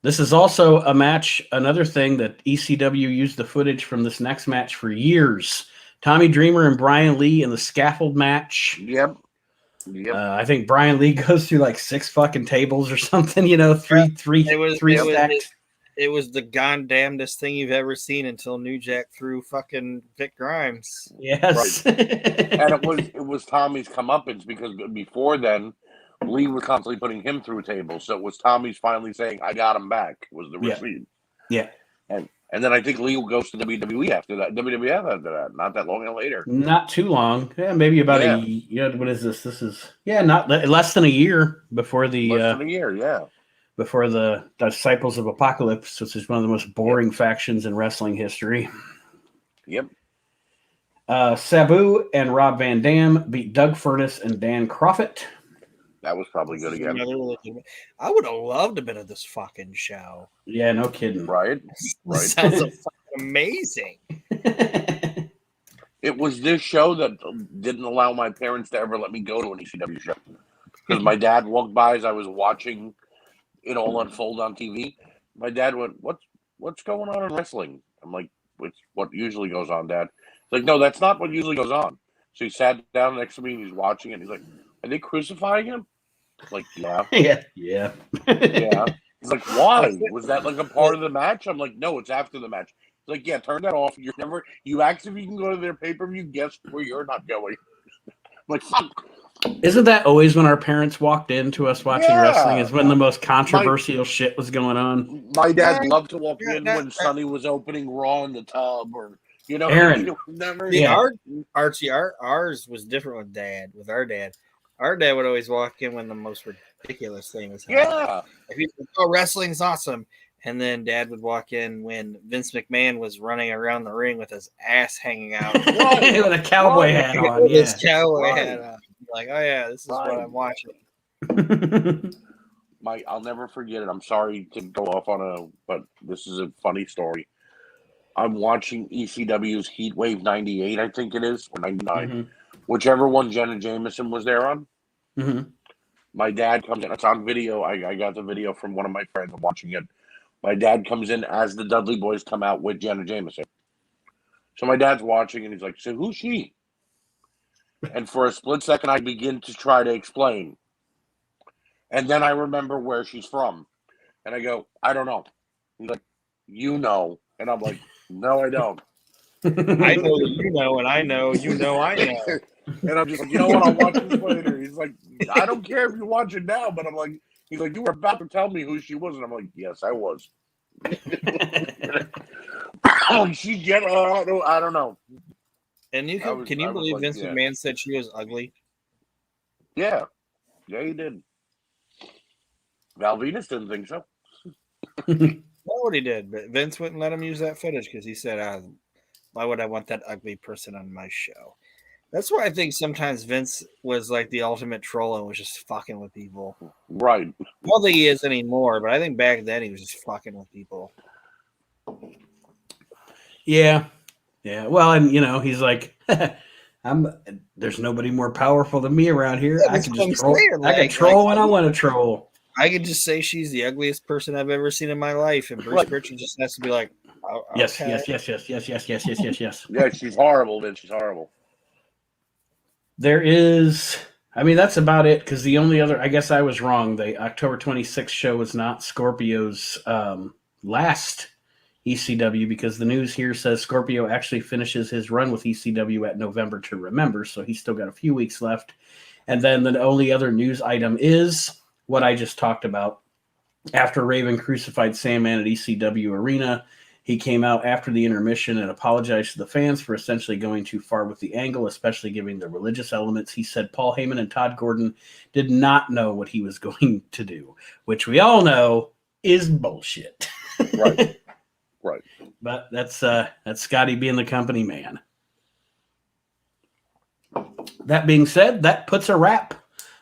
C: This is also a match, another thing that ECW used the footage from this next match for years. Tommy Dreamer and Brian Lee in the scaffold match.
B: Yep.
C: I think Brian Lee goes through like 6 fucking tables or something, three stacked.
B: It was the goddamnedest thing you've ever seen until New Jack threw fucking Vic Grimes.
C: Yes.
B: Right. And it was Tommy's comeuppance because before then, Lee was constantly putting him through tables. So it was Tommy's finally saying, I got him back, was the receipt.
C: Yeah.
B: And then I think Lee goes to WWE after that. WWF after that. Not that long later.
C: Not too long. Yeah, maybe about a year. What is this? This is, not less than a year before the...
B: Less than a year, yeah.
C: Before the Disciples of Apocalypse, which is one of the most boring factions in wrestling history.
B: Yep.
C: Sabu and Rob Van Dam beat Doug Furnace and Dan Crawford.
B: That was probably good again.
A: I would have loved a bit of this fucking show.
C: Yeah, no kidding.
B: Right.
A: Sounds fucking amazing.
B: It was this show that didn't allow my parents to ever let me go to an ECW show. Because my dad walked by as I was watching it all unfold on TV. My dad went, what's going on in wrestling? I'm like, it's what usually goes on, Dad. Like, no, that's not what usually goes on. So he sat down next to me and he's watching it. And he's like, "Are they crucifying him?" I'm like, yeah.
C: Yeah.
B: He's like, "Why? Was that like a part of the match?" I'm like, "No, it's after the match." He's like, "Yeah, turn that off. You asked if you can go to their pay-per-view. Guess where you're not going." I'm like, fuck.
C: Isn't that always when our parents walked into us watching wrestling? Is when the most controversial shit was going on?
B: My dad loved to walk in when Sonny was opening Raw in the tub, or
C: Aaron.
A: Ours was different with Dad. With our dad would always walk in when the most ridiculous thing was happening.
B: Yeah.
A: If he said, "Oh, wrestling's awesome," and then Dad would walk in when Vince McMahon was running around the ring with his ass hanging out,
C: with a cowboy hat on.
A: With his cowboy hat on. Like, oh yeah, this is what I'm watching.
B: I'll never forget it. I'm sorry to go off but this is a funny story. I'm watching ECW's Heatwave 98, I think it is, or 99, whichever one Jenna Jameson was there on. My dad comes in. It's on video. I got the video from one of my friends. I'm watching it. My dad comes in as the Dudley Boys come out with Jenna Jameson. So my dad's watching, and he's like, "So who's she?" And for a split second, I begin to try to explain. And then I remember where she's from. And I go, "I don't know." He's like, "You know." And I'm like, "No, I don't."
A: I know that you know, and I know you know I know.
B: And I'm just like, "You know what? I'll watch this later." He's like, "I don't care if you watch it now," but I'm like, he's like, "You were about to tell me who she was," and I'm like, "Yes, I was." She get, I don't know.
A: And can you believe Vince McMahon said she was ugly?
B: Yeah, he did. Val Venus didn't think so.
A: Nobody did, but Vince wouldn't let him use that footage because he said, "Why would I want that ugly person on my show?" That's why I think sometimes Vince was like the ultimate troll and was just fucking with people.
B: Right.
A: I don't think he is anymore, but I think back then he was just fucking with people.
C: Yeah. Well, and he's like, there's nobody more powerful than me around here.
A: Yeah,
C: I can just troll. I can troll when I want to troll.
A: I could just say she's the ugliest person I've ever seen in my life, and Bruce Pritchard just has to be like, "Oh,
C: yes.
A: Yeah,
B: she's horrible, man. She's horrible.
C: There is, that's about it, because the only other, I guess I was wrong. The October 26th show was not Scorpio's last ECW, because the news here says Scorpio actually finishes his run with ECW at November to Remember, so he's still got a few weeks left. And then the only other news item is what I just talked about. After Raven crucified Sandman at ECW Arena, he came out after the intermission and apologized to the fans for essentially going too far with the angle, especially giving the religious elements. He said Paul Heyman and Todd Gordon did not know what he was going to do, which we all know is bullshit.
B: Right.
C: But that's Scotty being the company man. That being said, that puts a wrap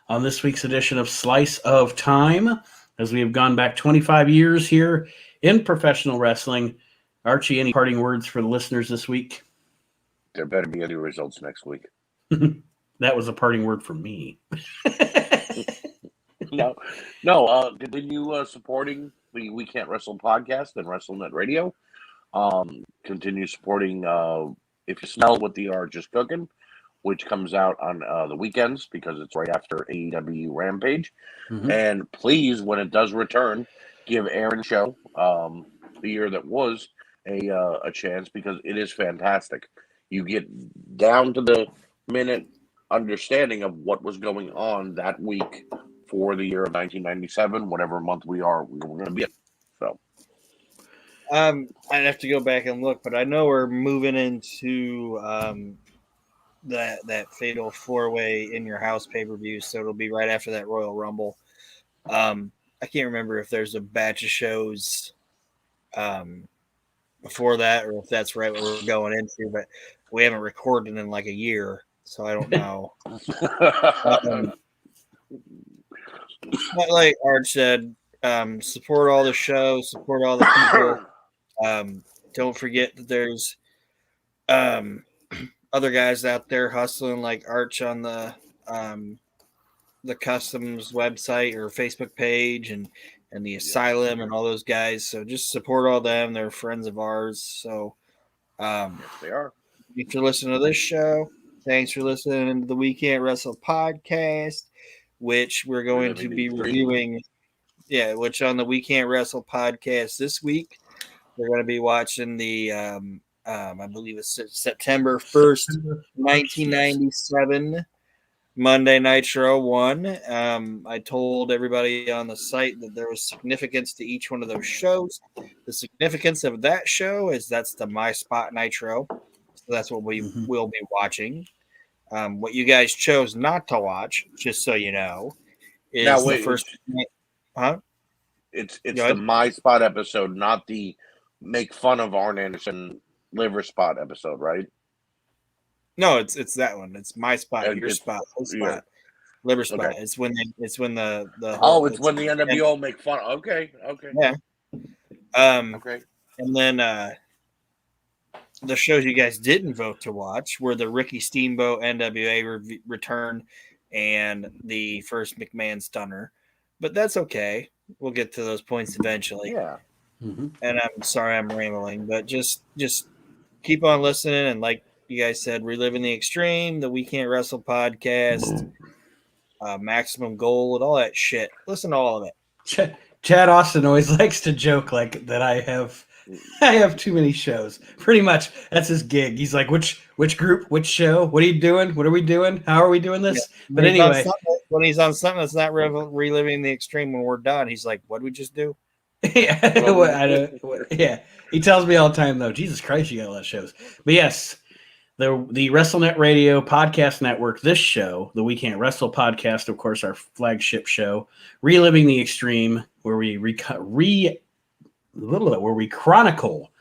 C: on this week's edition of Slice of Time, as we have gone back 25 years here in professional wrestling. Archie, any parting words for the listeners this week?
B: There better be any results next week.
C: That was a parting word for me.
B: No. Continue supporting the We Can't Wrestle podcast and WrestleNet Radio. Continue supporting If You Smell What They Are Just Cooking, which comes out on the weekends because it's right after AEW Rampage. And please, when it does return, give Aaron's show, the year that was, a chance, because it is fantastic. You get down to the minute understanding of what was going on that week for the year of 1997, whatever month we're going to be in. So,
A: I'd have to go back and look, but I know we're moving into that fatal 4-way in your house pay-per-view, so it'll be right after that Royal Rumble. I can't remember if there's a batch of shows before that, or if that's right what we're going into, but we haven't recorded in like a year, so I don't know. But like Arch said, support all the shows, support all the people. Don't forget that there's other guys out there hustling, like Arch on the Customs website or Facebook page, and the Asylum and all those guys. So just support all them. They're friends of ours. So
B: yes, they are.
A: Thanks for listening to this show. Thanks for listening to the We Can't Wrestle podcast, which we're going to be reviewing. Yeah, which on the We Can't Wrestle podcast this week, we're going to be watching the, I believe it's September 1st, 1997 Monday Nitro 1. I told everybody on the site that there was significance to each one of those shows. The significance of that show is that's the My Spot Nitro. So that's what we will be watching. What you guys chose not to watch, just so you know, is
B: now, wait,
A: the first.
B: It's the My Spot episode, not the make fun of Arn Anderson liver spot episode, right?
A: No, it's that one. It's My Spot, Your Spot, His Spot, Liver Spot.
B: Okay.
A: It's when it's when the
B: it's when the NWO make fun. Okay.
A: Yeah.
B: Okay.
A: And then the shows you guys didn't vote to watch were the Ricky Steamboat NWA return and the first McMahon Stunner, but that's okay. We'll get to those points eventually.
B: Yeah.
A: And I'm sorry I'm rambling, but just keep on listening. And like you guys said, Reliving the Extreme, the We Can't Wrestle podcast, Maximum Gold, all that shit. Listen to all of it.
C: Chad Austin always likes to joke like that I have too many shows. Pretty much that's his gig. He's like, which group, which show? What are you doing? What are we doing? How are we doing this? Yeah. But anyway,
A: when he's on something that's not Reliving the Extreme, when we're done, he's like, what did we just do?
C: Yeah. He tells me all the time though, Jesus Christ, you got a lot of shows. But yes, the WrestleNet Radio Podcast Network, this show, the We Can't Wrestle podcast, of course, our flagship show, Reliving the Extreme, where we where we chronicle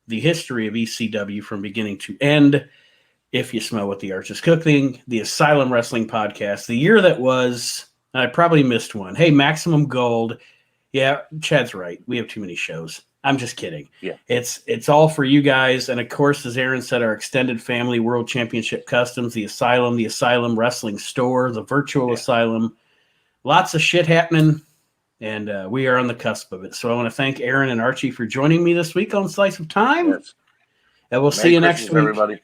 C: the history of ECW from beginning to end. If you smell what the arch is cooking, the Asylum Wrestling podcast, the year that was, I probably missed one. Hey, Maximum Gold. Yeah, Chad's right. We have too many shows. I'm just kidding.
B: Yeah.
C: It's all for you guys. And of course, as Aaron said, our extended family World Championship Customs, the Asylum Wrestling Store, the Virtual Asylum. Lots of shit happening. And we are on the cusp of it. So I want to thank Aaron and Archie for joining me this week on Slice of Time.
B: Yes.
C: And we'll see you next week.
B: Everybody.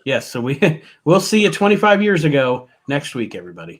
C: Yes, so we'll see you 25 years ago next week, everybody.